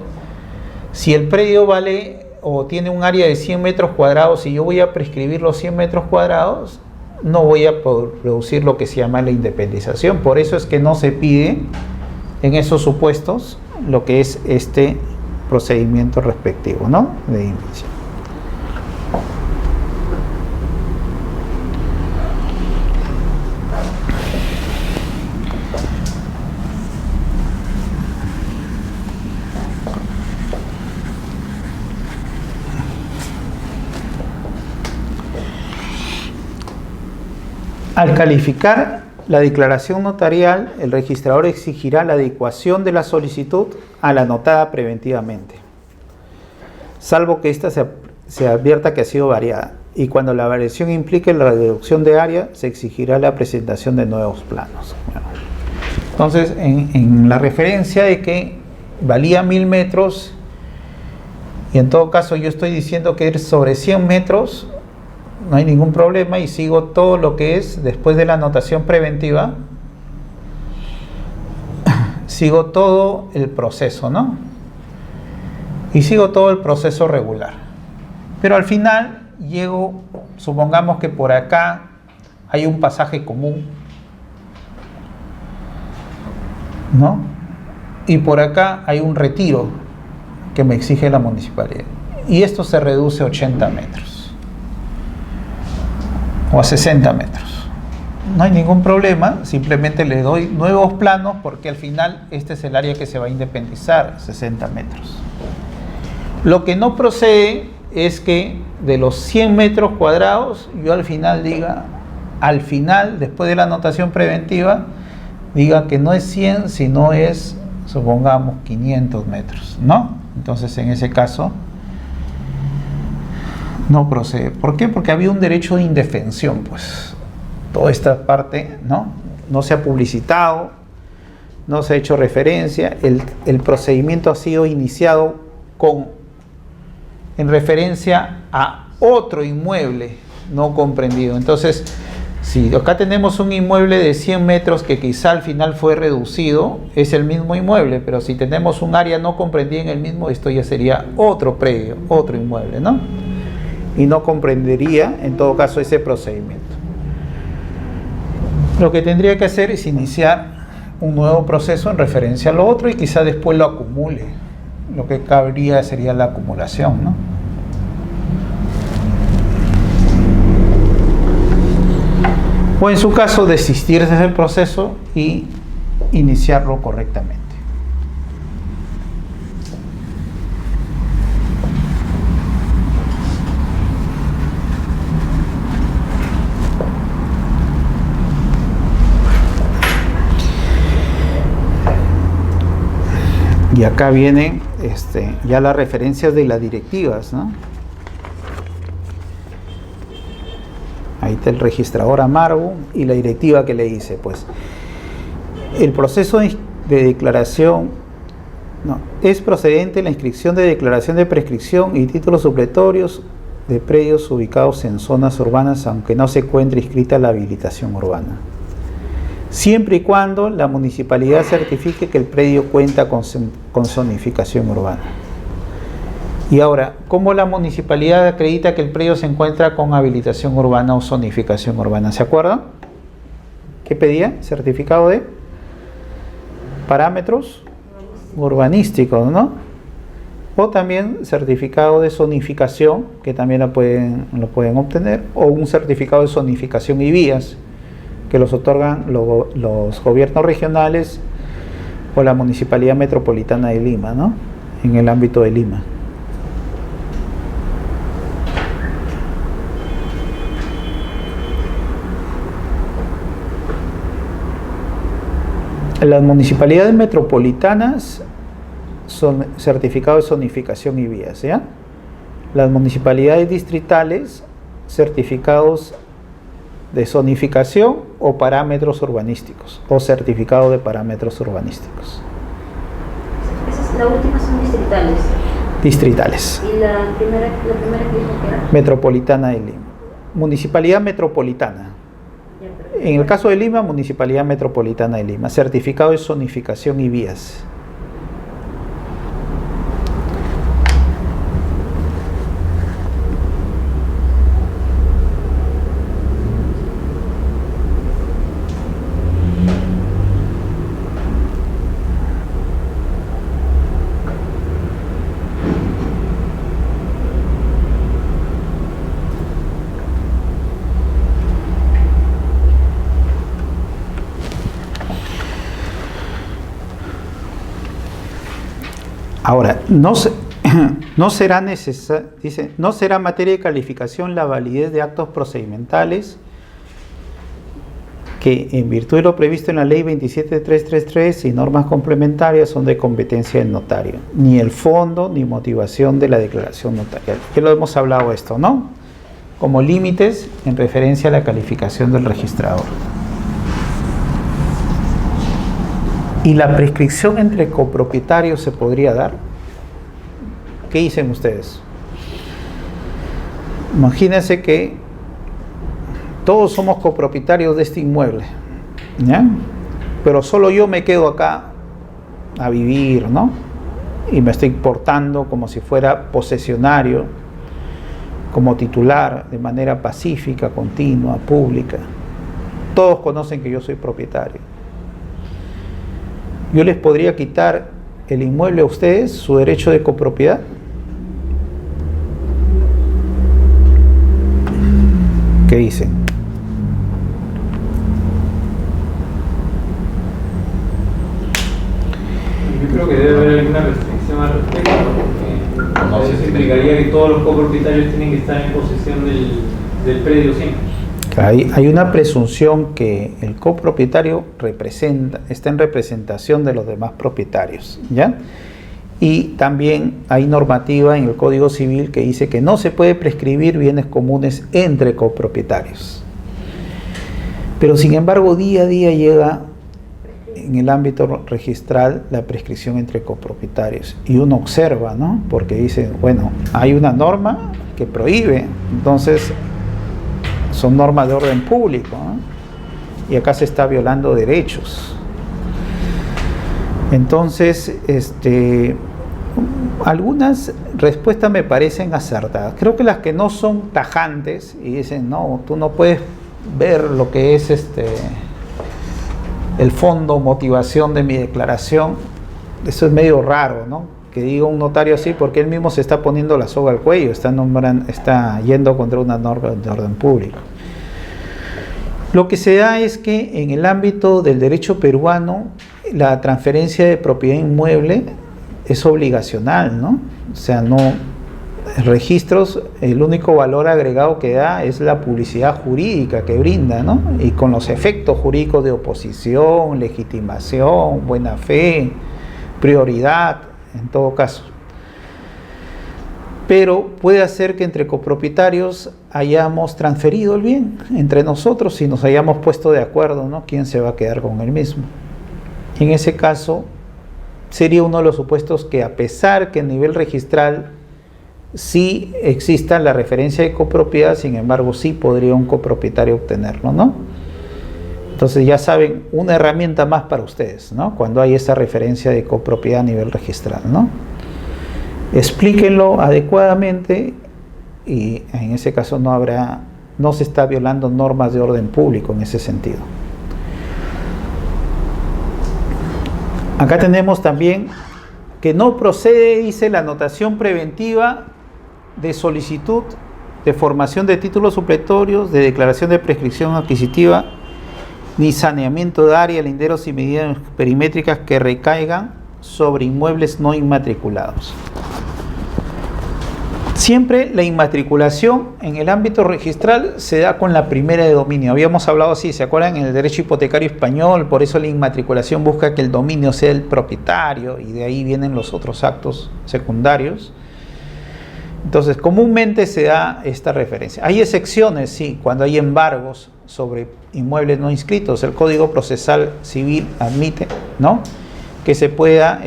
si el predio vale o tiene un área de 100 metros cuadrados y yo voy a prescribir los 100 metros cuadrados, no voy a producir lo que se llama la independización. Por eso es que no se pide en esos supuestos lo que es este procedimiento respectivo, ¿no? De inicio. Al calificar la declaración notarial, el registrador exigirá la adecuación de la solicitud a la anotada preventivamente, salvo que ésta se advierta que ha sido variada, y cuando la variación implique la reducción de área, se exigirá la presentación de nuevos planos. Entonces, en la referencia de que valía 1000 metros, y en todo caso yo estoy diciendo que es sobre 100 metros, no hay ningún problema y sigo todo lo que es después de la anotación preventiva, sigo todo el proceso, ¿no? Y sigo todo el proceso regular. Pero al final llego, supongamos que por acá hay un pasaje común, ¿no? Y por acá hay un retiro que me exige la municipalidad. Y esto se reduce a 80 metros. O a 60 metros. No hay ningún problema, simplemente le doy nuevos planos porque al final este es el área que se va a independizar, 60 metros. Lo que no procede es que de los 100 metros cuadrados yo al final diga, después de la anotación preventiva, diga que no es 100, sino es, supongamos, 500 metros, ¿no? Entonces en ese caso no procede. ¿Por qué? Porque había un derecho de indefensión, pues. Toda esta parte, no se ha publicitado, no se ha hecho referencia, el procedimiento ha sido iniciado en referencia a otro inmueble no comprendido. Entonces, si acá tenemos un inmueble de 100 metros que quizá al final fue reducido, es el mismo inmueble, pero si tenemos un área no comprendida en el mismo, esto ya sería otro predio, otro inmueble, ¿no? Y no comprendería en todo caso ese procedimiento. Lo que tendría que hacer es iniciar un nuevo proceso en referencia a lo otro y quizá después lo acumule. Lo que cabría sería la acumulación, ¿no? O en su caso desistir de ese proceso y iniciarlo correctamente. Y acá vienen ya las referencias de las directivas, ¿no? Ahí está el registrador Amargo y la directiva que le dice, pues, el proceso de declaración, es procedente la inscripción de declaración de prescripción y títulos supletorios de predios ubicados en zonas urbanas, aunque no se encuentre inscrita la habilitación urbana. siempre y cuando la municipalidad certifique que el predio cuenta con zonificación urbana. Y ahora, ¿cómo la municipalidad acredita que el predio se encuentra con habilitación urbana o zonificación urbana? ¿Se acuerdan? ¿Qué pedía? Certificado de parámetros urbanísticos, ¿no? O también certificado de zonificación, que también lo pueden obtener, o un certificado de zonificación y vías, que los otorgan los gobiernos regionales o la Municipalidad Metropolitana de Lima, ¿no? En el ámbito de Lima. Las municipalidades metropolitanas son certificados de zonificación y vías, ¿ya? Las municipalidades distritales, certificados de zonificación o parámetros urbanísticos, o certificado de parámetros urbanísticos. La última son distritales. Distritales. ¿Y la primera que dijo que era? Metropolitana de Lima. Municipalidad metropolitana. En el caso de Lima, Municipalidad Metropolitana de Lima, certificado de zonificación y vías. Ahora, no será necesario, dice, no será materia de calificación la validez de actos procedimentales que en virtud de lo previsto en la ley 27333 y normas complementarias son de competencia del notario, ni el fondo ni motivación de la declaración notarial. Ya lo hemos hablado esto, ¿no? Como límites en referencia a la calificación del registrador. ¿Y la prescripción entre copropietarios se podría dar? ¿Qué dicen ustedes? Imagínense que todos somos copropietarios de este inmueble, ¿ya? Pero solo yo me quedo acá a vivir, ¿no? Y me estoy portando como si fuera posesionario, como titular, de manera pacífica, continua, pública. Todos conocen que yo soy propietario. Yo les podría quitar el inmueble a ustedes, su derecho de copropiedad. ¿Qué dicen? Yo creo que debe haber alguna restricción al respecto, porque eso implicaría que todos los copropietarios tienen que estar en posesión del predio siempre. Hay una presunción que el copropietario está en representación de los demás propietarios, ¿ya? Y también hay normativa en el Código Civil que dice que no se puede prescribir bienes comunes entre copropietarios. Pero sin embargo, día a día llega en el ámbito registral la prescripción entre copropietarios. Y uno observa, ¿no? Porque dice, bueno, hay una norma que prohíbe, entonces son normas de orden público, ¿no? Y acá se está violando derechos. Entonces, algunas respuestas me parecen acertadas. Creo que las que no son tajantes y dicen, no, tú no puedes ver lo que es el fondo, motivación de mi declaración, eso es medio raro, ¿no? Que diga un notario así, porque él mismo se está poniendo la soga al cuello, está yendo contra una norma de orden público. Lo que se da es que en el ámbito del derecho peruano, la transferencia de propiedad inmueble es obligacional, ¿no? O sea, registros, el único valor agregado que da es la publicidad jurídica que brinda, ¿no? Y con los efectos jurídicos de oposición, legitimación, buena fe, prioridad, en todo caso. Pero puede hacer que entre copropietarios hayamos transferido el bien entre nosotros y nos hayamos puesto de acuerdo, ¿no? ¿Quién se va a quedar con el mismo? Y en ese caso sería uno de los supuestos que, a pesar que a nivel registral sí exista la referencia de copropiedad, sin embargo sí podría un copropietario obtenerlo, ¿no? Entonces ya saben, una herramienta más para ustedes, ¿no? Cuando hay esa referencia de copropiedad a nivel registral, ¿no? Explíquenlo adecuadamente y en ese caso no se está violando normas de orden público en ese sentido. Acá tenemos también que no procede, dice, la anotación preventiva de solicitud de formación de títulos supletorios, de declaración de prescripción adquisitiva, ni saneamiento de área, linderos y medidas perimétricas que recaigan sobre inmuebles no inmatriculados. Siempre la inmatriculación en el ámbito registral se da con la primera de dominio. Habíamos hablado así, ¿se acuerdan? En el derecho hipotecario español, por eso la inmatriculación busca que el dominio sea el propietario y de ahí vienen los otros actos secundarios. Entonces, comúnmente se da esta referencia. Hay excepciones, sí, cuando hay embargos sobre inmuebles no inscritos. El Código Procesal Civil admite, ¿no?, que se pueda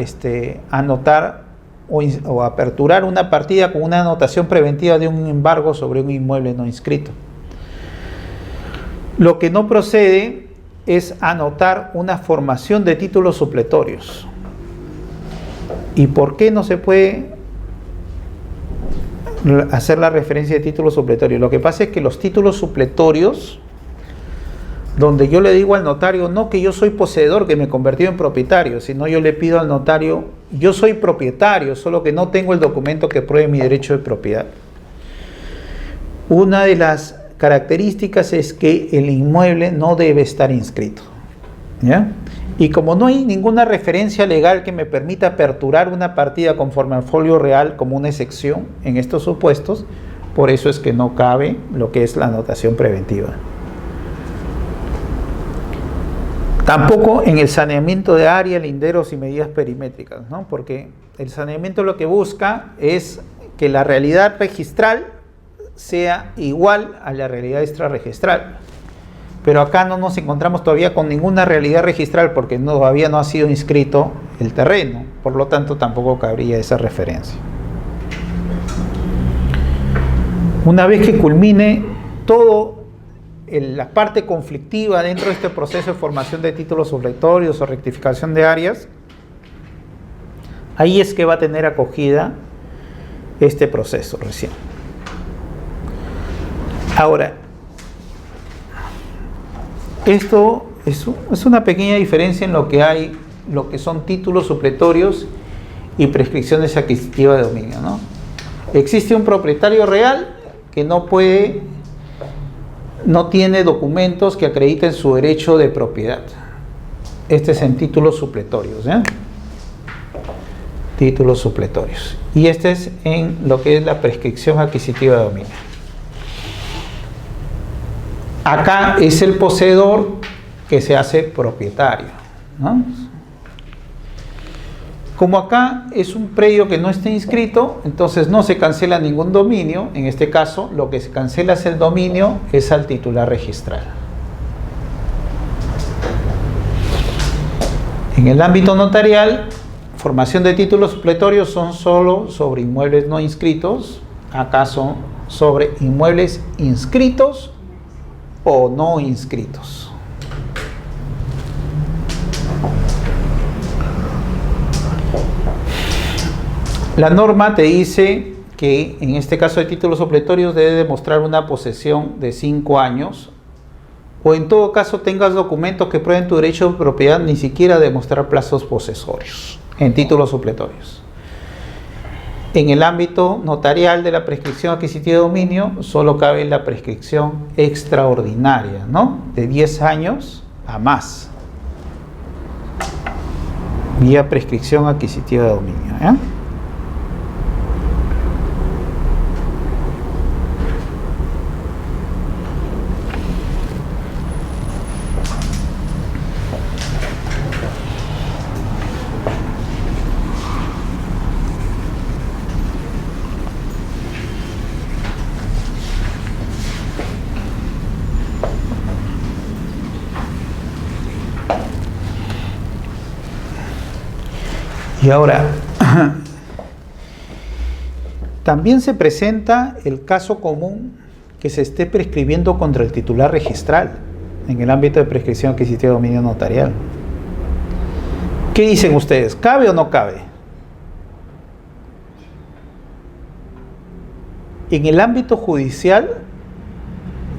anotar o aperturar una partida con una anotación preventiva de un embargo sobre un inmueble no inscrito. Lo que no procede es anotar una formación de títulos supletorios. ¿Y por qué no se puede hacer la referencia de títulos supletorios? Lo que pasa es que los títulos supletorios, donde yo le digo al notario, no que yo soy poseedor, que me he convertido en propietario, sino yo le pido al notario, yo soy propietario, solo que no tengo el documento que pruebe mi derecho de propiedad. Una de las características es que el inmueble no debe estar inscrito, ¿ya? Y como no hay ninguna referencia legal que me permita aperturar una partida conforme al folio real como una excepción en estos supuestos, por eso es que no cabe lo que es la anotación preventiva. Tampoco en el saneamiento de área, linderos y medidas perimétricas, ¿no? Porque el saneamiento lo que busca es que la realidad registral sea igual a la realidad extrarregistral. Pero acá no nos encontramos todavía con ninguna realidad registral porque todavía no ha sido inscrito el terreno, por lo tanto tampoco cabría esa referencia. Una vez que culmine todo la parte conflictiva dentro de este proceso de formación de títulos supletorios o rectificación de áreas, ahí es que va a tener acogida este proceso recién. Ahora, esto es una pequeña diferencia en lo que son títulos supletorios y prescripciones adquisitivas de dominio, ¿no? Existe un propietario real que no tiene documentos que acrediten su derecho de propiedad. Este es en títulos supletorios, ¿eh? Títulos supletorios. Y este es en lo que es la prescripción adquisitiva de dominio. Acá es el poseedor que se hace propietario, ¿no? Como acá es un predio que no está inscrito, entonces no se cancela ningún dominio. En este caso, lo que se cancela es el dominio, es al titular registral. En el ámbito notarial, formación de títulos supletorios son solo sobre inmuebles no inscritos. Acá son sobre inmuebles inscritos o no inscritos. La norma te dice que en este caso de títulos supletorios debe demostrar una posesión de 5 años o en todo caso tengas documentos que prueben tu derecho de propiedad, ni siquiera demostrar plazos posesorios en títulos supletorios. En el ámbito notarial de la prescripción adquisitiva de dominio solo cabe la prescripción extraordinaria, ¿no? De 10 años a más. Vía prescripción adquisitiva de dominio, ¿eh? Y ahora, también se presenta el caso común que se esté prescribiendo contra el titular registral. en el ámbito de prescripción adquisitiva de dominio notarial. ¿Qué dicen ustedes? ¿Cabe o no cabe? En el ámbito judicial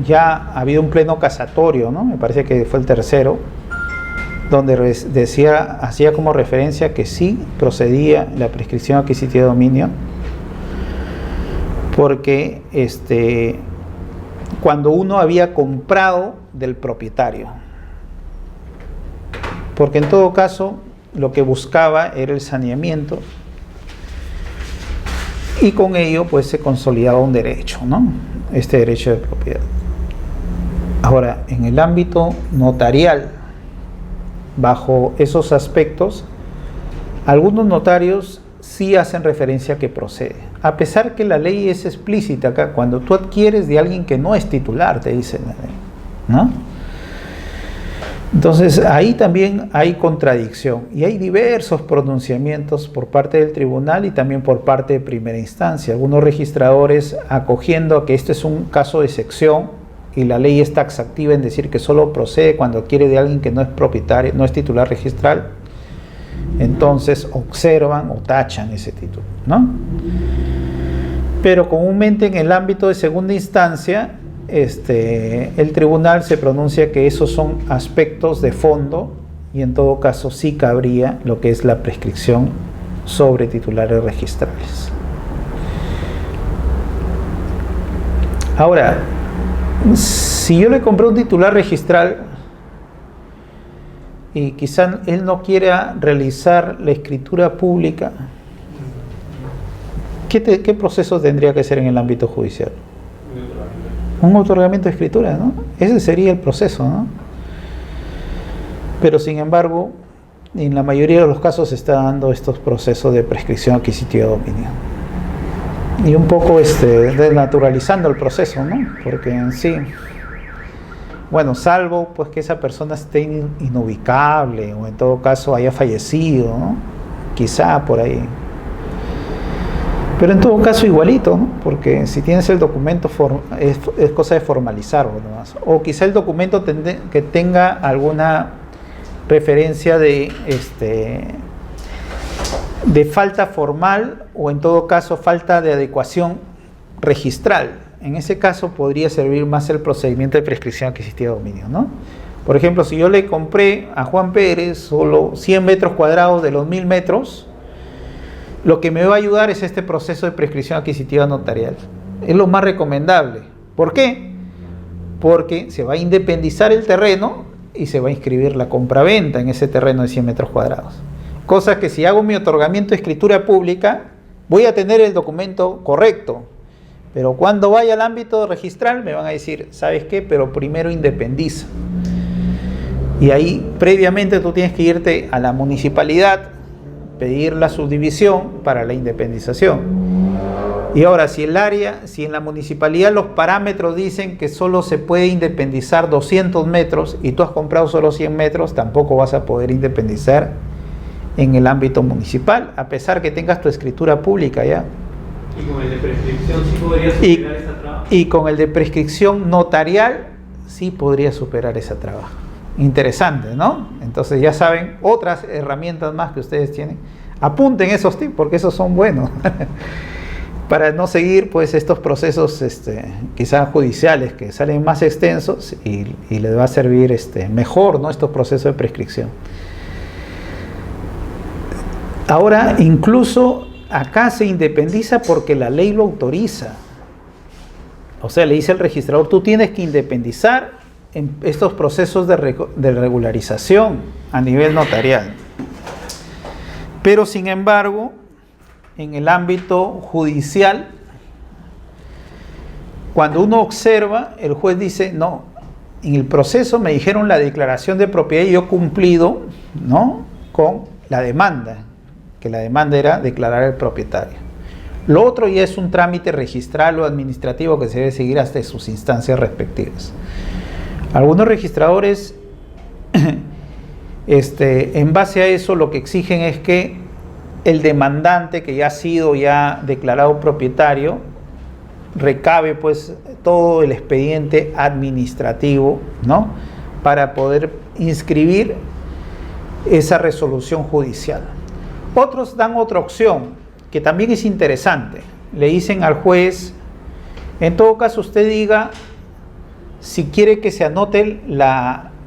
ya ha habido un pleno casatorio, ¿no? Me parece que fue el tercero, donde hacía como referencia que sí procedía la prescripción adquisitiva de dominio, porque cuando uno había comprado del propietario, porque en todo caso lo que buscaba era el saneamiento y con ello pues se consolidaba un derecho, ¿no? Este derecho de propiedad. Ahora, en el ámbito notarial, bajo esos aspectos, algunos notarios sí hacen referencia a que procede, a pesar que la ley es explícita acá, cuando tú adquieres de alguien que no es titular, te dicen, ¿no? Entonces ahí también hay contradicción y hay diversos pronunciamientos por parte del tribunal y también por parte de primera instancia. Algunos registradores acogiendo a que este es un caso de excepción y la ley es taxativa en decir que solo procede cuando adquiere de alguien que no es propietario, no es titular registral, entonces observan o tachan ese título, ¿no? Pero comúnmente en el ámbito de segunda instancia, el tribunal se pronuncia que esos son aspectos de fondo y en todo caso sí cabría lo que es la prescripción sobre titulares registrales. Ahora, si yo le compré un titular registral y quizá él no quiera realizar la escritura pública, ¿qué proceso tendría que ser en el ámbito judicial? Un otorgamiento de escritura, ¿no? Ese sería el proceso, ¿no? Pero sin embargo, en la mayoría de los casos se está dando estos procesos de prescripción adquisitiva de dominio. Y un poco desnaturalizando el proceso, ¿no? Porque en sí, bueno, salvo pues que esa persona esté inubicable o en todo caso haya fallecido, ¿no? Quizá por ahí. Pero en todo caso igualito, ¿no? Porque si tienes el documento es cosa de formalizarlo nomás. O quizá el documento que tenga alguna referencia de falta formal o en todo caso falta de adecuación registral. En ese caso podría servir más el procedimiento de prescripción adquisitiva de dominio, ¿no? Por ejemplo, si yo le compré a Juan Pérez solo 100 metros cuadrados de los 1000 metros, lo que me va a ayudar es este proceso de prescripción adquisitiva notarial. Es lo más recomendable. ¿Por qué? Porque se va a independizar el terreno y se va a inscribir la compraventa en ese terreno de 100 metros cuadrados. Cosa que si hago mi otorgamiento de escritura pública, voy a tener el documento correcto. Pero cuando vaya al ámbito registral me van a decir, ¿sabes qué? Pero primero independiza. Y ahí previamente tú tienes que irte a la municipalidad, pedir la subdivisión para la independización. Y ahora, si en la municipalidad los parámetros dicen que solo se puede independizar 200 metros y tú has comprado solo 100 metros, tampoco vas a poder independizar en el ámbito municipal, a pesar que tengas tu escritura pública ya. ¿Y con el de prescripción sí podrías superar esa traba? Y con el de prescripción notarial sí podría superar esa traba. Interesante, ¿no? Entonces ya saben otras herramientas más que ustedes tienen. Apunten esos tips porque esos son buenos para no seguir pues estos procesos quizás judiciales que salen más extensos y les va a servir mejor, ¿no? Estos procesos de prescripción. Ahora incluso acá se independiza porque la ley lo autoriza. O sea, le dice al registrador, tú tienes que independizar en estos procesos de regularización a nivel notarial. Pero sin embargo, en el ámbito judicial, cuando uno observa, el juez dice, no, en el proceso me dijeron la declaración de propiedad y yo he cumplido, ¿no?, con la demanda, que la demanda era declarar el propietario. Lo otro ya es un trámite registral o administrativo que se debe seguir hasta sus instancias respectivas. Algunos registradores, en base a eso, lo que exigen es que el demandante que ya ha sido declarado propietario recabe pues todo el expediente administrativo, ¿no?, para poder inscribir esa resolución judicial. Otros dan otra opción, que también es interesante. Le dicen al juez, en todo caso usted diga si quiere que se anote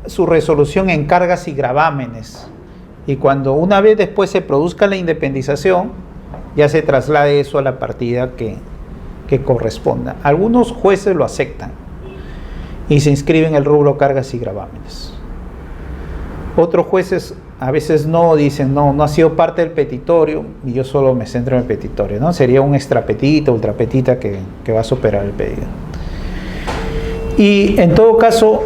su resolución en cargas y gravámenes, y cuando una vez después se produzca la independización, ya se traslade eso a la partida que corresponda. Algunos jueces lo aceptan y se inscriben el rubro cargas y gravámenes. Otros jueces a veces no, dicen no ha sido parte del petitorio y yo solo me centro en el petitorio, ¿no? Sería un extrapetita, ultrapetita que va a superar el pedido. Y en todo caso,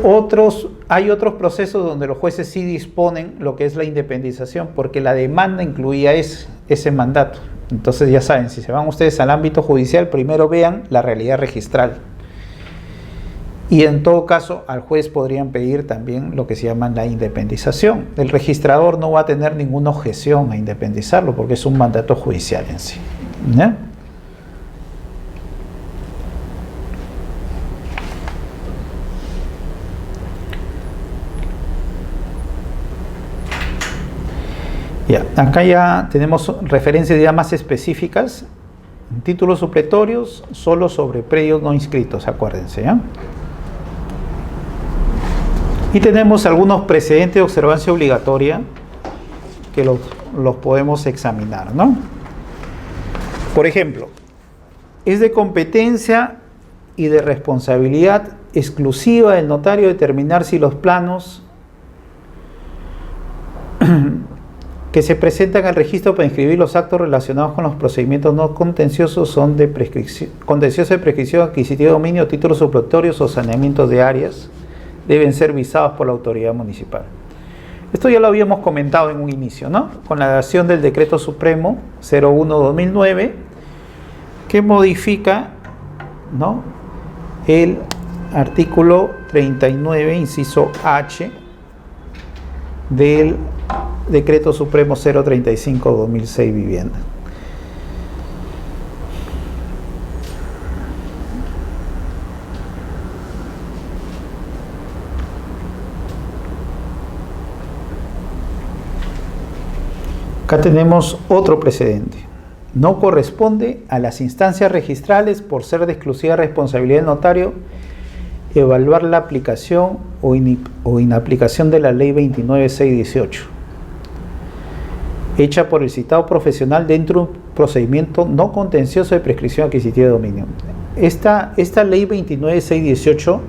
hay otros procesos donde los jueces sí disponen lo que es la independización, porque la demanda incluía ese mandato. Entonces ya saben, si se van ustedes al ámbito judicial, primero vean la realidad registral. Y en todo caso, al juez podrían pedir también lo que se llama la independización. El registrador no va a tener ninguna objeción a independizarlo, porque es un mandato judicial en sí, ¿no? Ya, acá ya tenemos referencias ya más específicas. Títulos supletorios solo sobre predios no inscritos, acuérdense, ¿ya? Y tenemos algunos precedentes de observancia obligatoria que los podemos examinar, ¿no? Por ejemplo, es de competencia y de responsabilidad exclusiva del notario determinar si los planos que se presentan al registro para inscribir los actos relacionados con los procedimientos no contenciosos son de prescripción, contencioso de prescripción, adquisitivo de dominio, títulos supletorios o saneamientos de áreas, deben ser visados por la autoridad municipal. Esto ya lo habíamos comentado en un inicio, ¿no? Con la dación del Decreto Supremo 01/2009, que modifica, ¿no?, el artículo 39, inciso H, del Decreto Supremo 035/2006, vivienda. Acá tenemos otro precedente. No corresponde a las instancias registrales, por ser de exclusiva responsabilidad del notario, evaluar la aplicación o inaplicación de la Ley 29.618, hecha por el citado profesional dentro de un procedimiento no contencioso de prescripción adquisitiva de dominio. Esta Ley 29.618,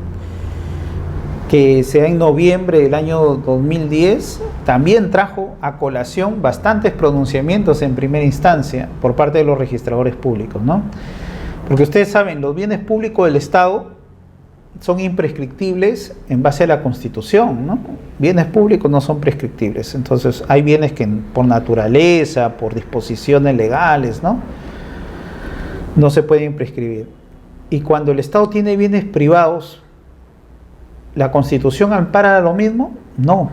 que se da en noviembre del año 2010, también trajo a colación bastantes pronunciamientos en primera instancia por parte de los registradores públicos, ¿no? Porque ustedes saben, los bienes públicos del Estado son imprescriptibles en base a la Constitución, ¿no? Bienes públicos no son prescriptibles. Entonces hay bienes que por naturaleza, por disposiciones legales, no se pueden prescribir. Y cuando el Estado tiene bienes privados, ¿la Constitución ampara lo mismo? No.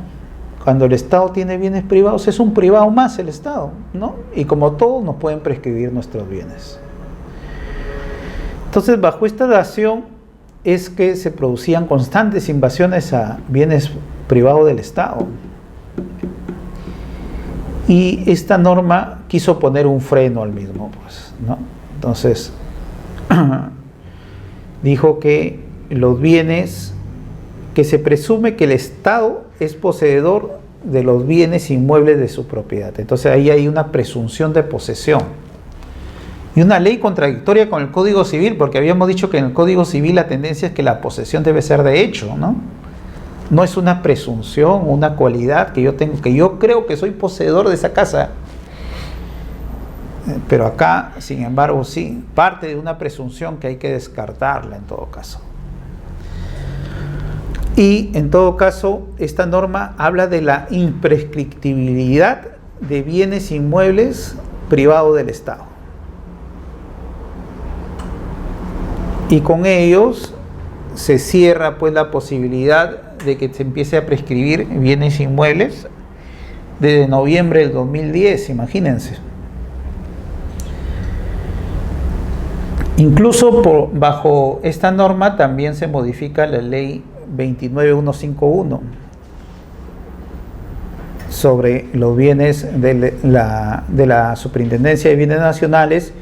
Cuando el Estado tiene bienes privados, es un privado más el Estado, ¿no? Y como todos, nos pueden prescribir nuestros bienes. Entonces, bajo esta dación es que se producían constantes invasiones a bienes privados del Estado. Y esta norma quiso poner un freno al mismo, pues, ¿no? Entonces, dijo que los bienes, que se presume que el Estado es poseedor de los bienes inmuebles de su propiedad. Entonces ahí hay una presunción de posesión. Y una ley contradictoria con el Código Civil, porque habíamos dicho que en el Código Civil la tendencia es que la posesión debe ser de hecho, ¿no? No es una presunción, una cualidad que yo tengo, que yo creo que soy poseedor de esa casa. Pero acá, sin embargo, sí, parte de una presunción que hay que descartarla en todo caso. Y en todo caso, esta norma habla de la imprescriptibilidad de bienes inmuebles privados del Estado. Y con ellos se cierra pues la posibilidad de que se empiece a prescribir bienes inmuebles desde noviembre del 2010, imagínense. Incluso bajo esta norma también se modifica la ley 29151, sobre los bienes de la Superintendencia de Bienes Nacionales,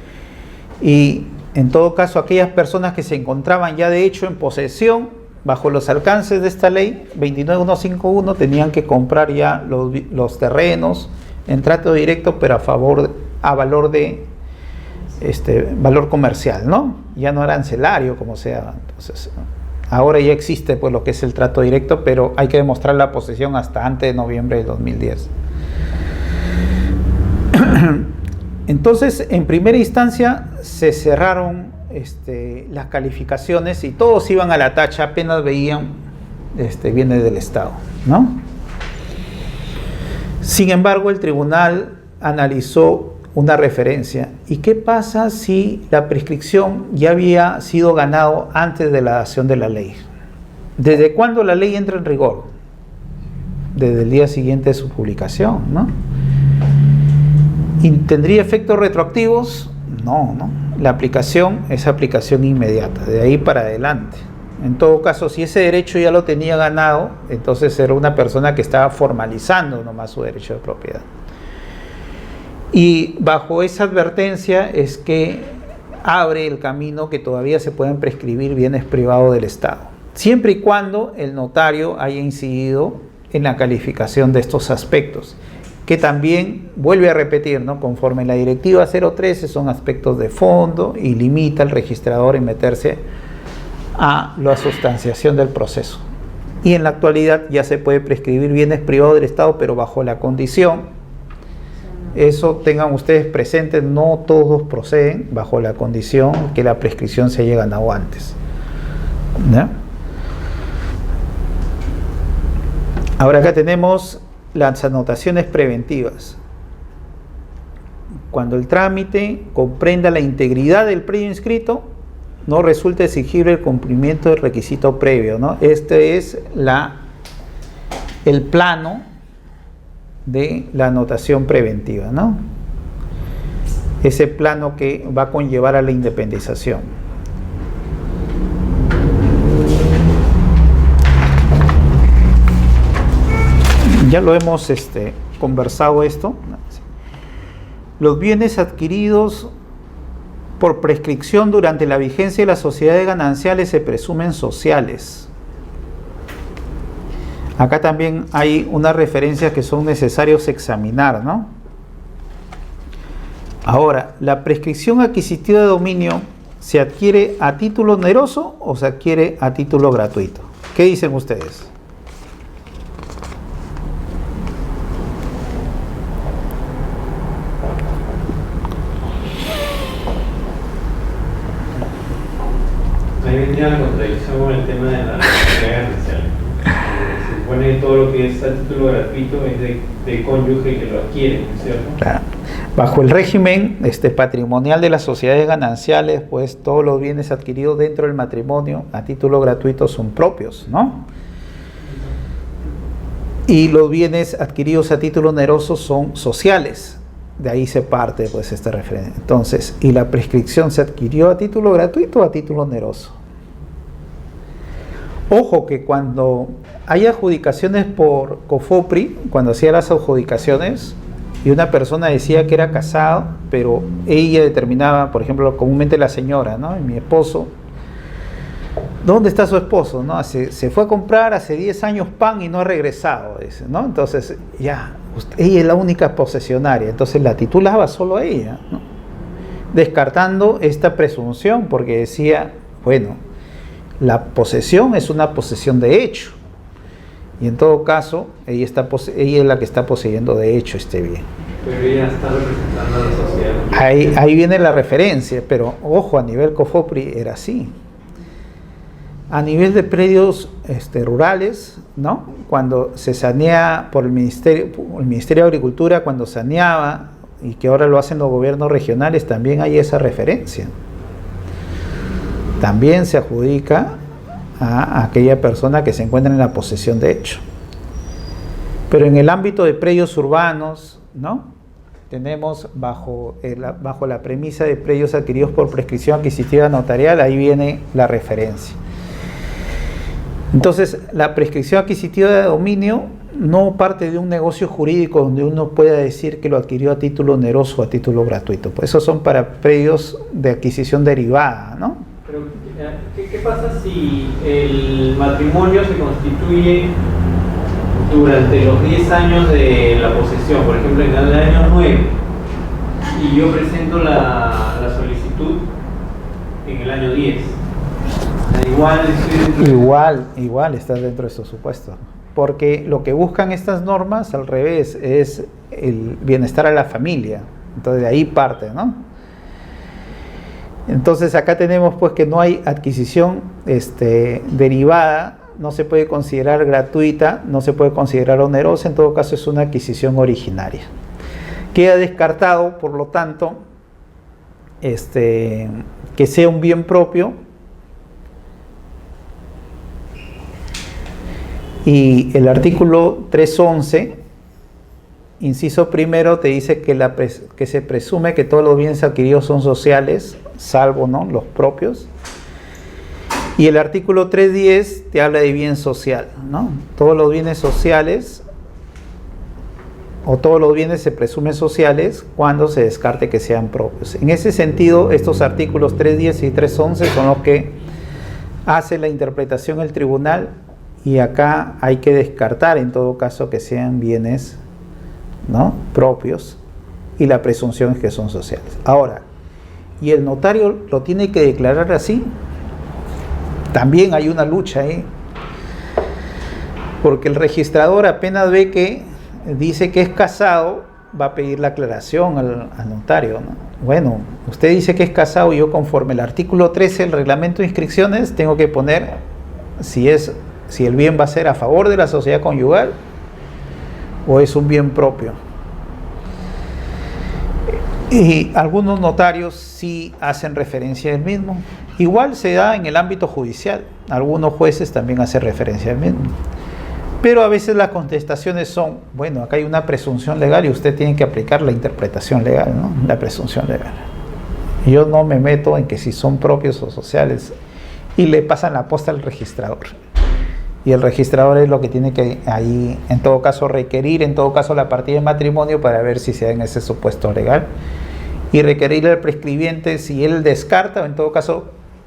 y en todo caso aquellas personas que se encontraban ya de hecho en posesión bajo los alcances de esta ley 29151 tenían que comprar ya los terrenos en trato directo, pero a valor de valor comercial, ¿no? Ya no arancelario como sea. Entonces, ahora ya existe pues lo que es el trato directo, pero hay que demostrar la posesión hasta antes de noviembre del 2010. Entonces, en primera instancia se cerraron las calificaciones y todos iban a la tacha apenas veían bienes del Estado, ¿no? Sin embargo, el tribunal analizó una referencia. ¿Y qué pasa si la prescripción ya había sido ganado antes de la dación de la ley? ¿Desde cuándo la ley entra en rigor? Desde el día siguiente de su publicación, ¿no? ¿Y tendría efectos retroactivos? No, ¿no? La aplicación es aplicación inmediata, de ahí para adelante. En todo caso, si ese derecho ya lo tenía ganado, entonces era una persona que estaba formalizando nomás su derecho de propiedad. Y bajo esa advertencia es que abre el camino que todavía se pueden prescribir bienes privados del Estado, siempre y cuando el notario haya incidido en la calificación de estos aspectos, que también vuelve a repetir, ¿no? Conforme la directiva 013 son aspectos de fondo y limita al registrador en meterse a la sustanciación del proceso. Y en la actualidad ya se puede prescribir bienes privados del Estado, pero bajo la condición, eso tengan ustedes presentes, no todos proceden bajo la condición que la prescripción se haya ganado antes, ¿no? Ahora acá tenemos las anotaciones preventivas. Cuando el trámite comprenda la integridad del predio inscrito, no resulta exigible el cumplimiento del requisito previo, ¿no? Este es el plano de la anotación preventiva, ¿no? Ese plano que va a conllevar a la independización. Ya lo hemos conversado esto. Los bienes adquiridos por prescripción durante la vigencia de las sociedades gananciales se presumen sociales. Acá también hay unas referencias que son necesarios examinar, ¿no? Ahora, ¿la prescripción adquisitiva de dominio se adquiere a título oneroso o se adquiere a título gratuito? ¿Qué dicen ustedes? Ahí vendría la contradicción con el tema de la sociedad ganancial. Se supone que todo lo que es a título gratuito es de cónyuge que lo adquiere, ¿cierto? Claro. Bajo el régimen patrimonial de las sociedades gananciales, pues todos los bienes adquiridos dentro del matrimonio a título gratuito son propios, ¿no? Y los bienes adquiridos a título oneroso son sociales. De ahí se parte pues esta referencia. Entonces, ¿y la prescripción se adquirió a título gratuito o a título oneroso? Ojo que cuando hay adjudicaciones por COFOPRI, cuando hacía las adjudicaciones y una persona decía que era casado, pero ella determinaba, por ejemplo, comúnmente la señora, ¿no? Mi esposo, ¿dónde está su esposo? ¿No? Se fue a comprar hace 10 años pan y no ha regresado, dice, ¿no? Entonces, ya, ella es la única posesionaria, entonces la titulaba solo a ella, ¿no? Descartando esta presunción, porque decía, bueno, la posesión es una posesión de hecho, y en todo caso, ella es la que está poseyendo de hecho este bien. Pero ella está representando a la sociedad. Ahí viene la referencia, pero ojo, a nivel COFOPRI era así. A nivel de predios rurales, ¿no? Cuando se sanea por el Ministerio de Agricultura, cuando saneaba, y que ahora lo hacen los gobiernos regionales, también hay esa referencia. También se adjudica a aquella persona que se encuentra en la posesión de hecho. Pero en el ámbito de predios urbanos, ¿no? Tenemos bajo la premisa de predios adquiridos por prescripción adquisitiva notarial, ahí viene la referencia. Entonces, la prescripción adquisitiva de dominio no parte de un negocio jurídico donde uno pueda decir que lo adquirió a título oneroso o a título gratuito. Pues esos son para predios de adquisición derivada, ¿no? Pero, ¿qué pasa si el matrimonio se constituye durante los 10 años de la posesión? Por ejemplo, en el año 9, y yo presento la solicitud en el año 10. Igual está dentro de estos supuestos. Porque lo que buscan estas normas, al revés, es el bienestar a la familia. Entonces de ahí parte, ¿no? Entonces acá tenemos pues que no hay adquisición derivada, no se puede considerar gratuita, no se puede considerar onerosa, en todo caso es una adquisición originaria. Queda descartado, por lo tanto, que sea un bien propio. Y el artículo 311, inciso primero, te dice que se presume que todos los bienes adquiridos son sociales, salvo, ¿no?, los propios. Y el artículo 310 te habla de bien social, ¿no? Todos los bienes sociales o todos los bienes se presumen sociales cuando se descarte que sean propios. En ese sentido, estos artículos 310 y 311 son los que hace la interpretación el tribunal. Y acá hay que descartar en todo caso que sean bienes, ¿no?, propios, y la presunción es que son sociales. Ahora, ¿y el notario lo tiene que declarar así? También hay una lucha ahí, porque el registrador apenas ve que dice que es casado, va a pedir la aclaración al notario, ¿no? Bueno, usted dice que es casado y yo, conforme el artículo 13 del reglamento de inscripciones, tengo que poner si el bien va a ser a favor de la sociedad conyugal o es un bien propio. Y algunos notarios sí hacen referencia al mismo. Igual se da en el ámbito judicial. Algunos jueces también hacen referencia al mismo. Pero a veces las contestaciones son, bueno, acá hay una presunción legal y usted tiene que aplicar la interpretación legal, ¿no? La presunción legal. Yo no me meto en que si son propios o sociales, y le pasan la posta al registrador. Y el registrador es lo que tiene que ahí, en todo caso, requerir, en todo caso, la partida de matrimonio para ver si se da en ese supuesto legal. Y requerirle al prescribiente si él descarta, o en todo caso,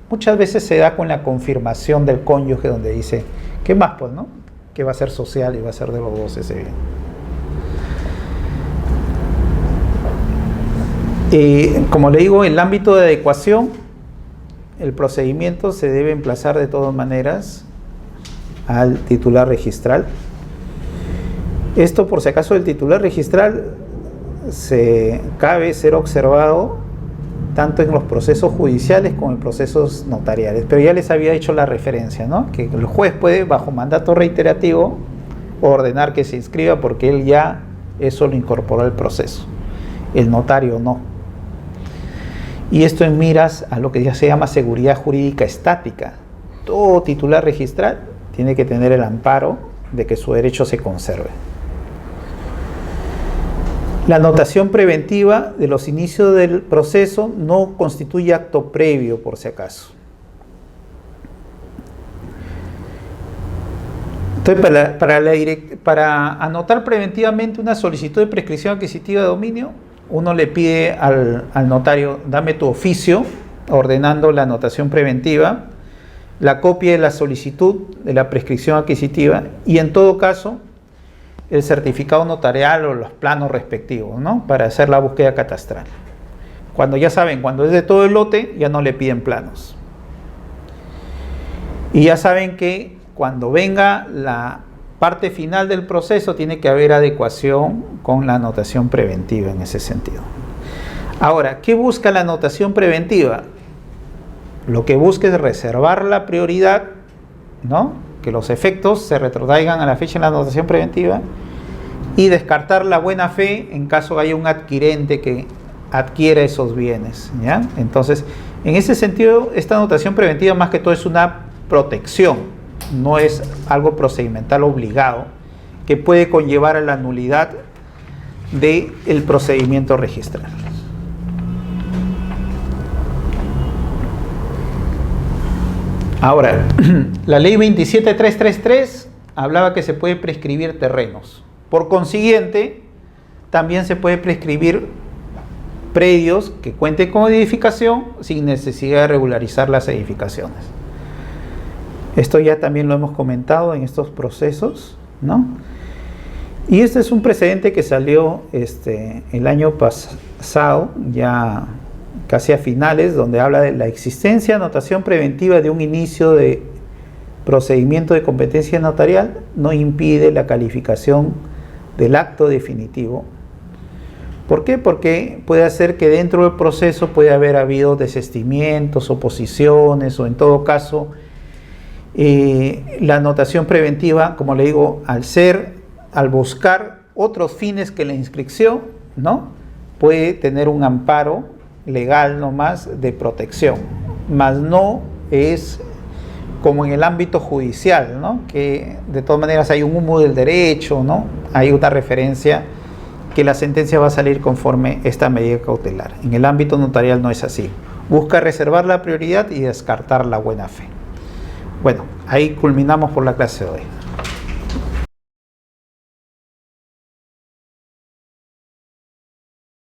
muchas veces se da con la confirmación del cónyuge, donde dice, ¿qué más, pues, no? Que va a ser social y va a ser de los dos ese bien. Como le digo, en el ámbito de adecuación, el procedimiento se debe emplazar de todas maneras al titular registral. Esto, por si acaso, el titular registral cabe ser observado tanto en los procesos judiciales como en procesos notariales. Pero ya les había hecho la referencia, ¿no?, que el juez puede, bajo mandato reiterativo, ordenar que se inscriba porque él ya eso lo incorporó al proceso. El notario no. Y esto en miras a lo que ya se llama seguridad jurídica estática. Todo titular registral tiene que tener el amparo de que su derecho se conserve. La anotación preventiva de los inicios del proceso no constituye acto previo, por si acaso. Entonces, para anotar preventivamente una solicitud de prescripción adquisitiva de dominio, uno le pide al notario, dame tu oficio, ordenando la anotación preventiva, la copia de la solicitud de la prescripción adquisitiva y, en todo caso, el certificado notarial o los planos respectivos, ¿no?, para hacer la búsqueda catastral. Cuando ya saben, cuando es de todo el lote, ya no le piden planos. Y ya saben que cuando venga la parte final del proceso, tiene que haber adecuación con la anotación preventiva en ese sentido. Ahora, ¿qué busca la anotación preventiva? Lo que busca es reservar la prioridad, ¿no?, que los efectos se retrotraigan a la fecha de la anotación preventiva, y descartar la buena fe en caso haya un adquirente que adquiera esos bienes, ¿ya? Entonces, en ese sentido, esta anotación preventiva más que todo es una protección, no es algo procedimental obligado que puede conllevar a la nulidad del procedimiento registral. Ahora, la ley 27333 hablaba que se puede prescribir terrenos. Por consiguiente, también se puede prescribir predios que cuenten con edificación sin necesidad de regularizar las edificaciones. Esto ya también lo hemos comentado en estos procesos, ¿no? Y este es un precedente que salió el año pasado, ya casi a finales, donde habla de la existencia de anotación preventiva de un inicio de procedimiento de competencia notarial no impide la calificación del acto definitivo. ¿Por qué? Porque puede hacer que dentro del proceso puede haber habido desistimientos, oposiciones o en todo caso la anotación preventiva, como le digo, al buscar otros fines que la inscripción, ¿no? Puede tener un amparo legal nomás de protección, mas no es como en el ámbito judicial, ¿no? Que de todas maneras hay un humo del derecho, ¿no? Hay una referencia que la sentencia va a salir conforme esta medida cautelar. En el ámbito notarial no es así. Busca reservar la prioridad y descartar la buena fe. Bueno, ahí culminamos por la clase de hoy.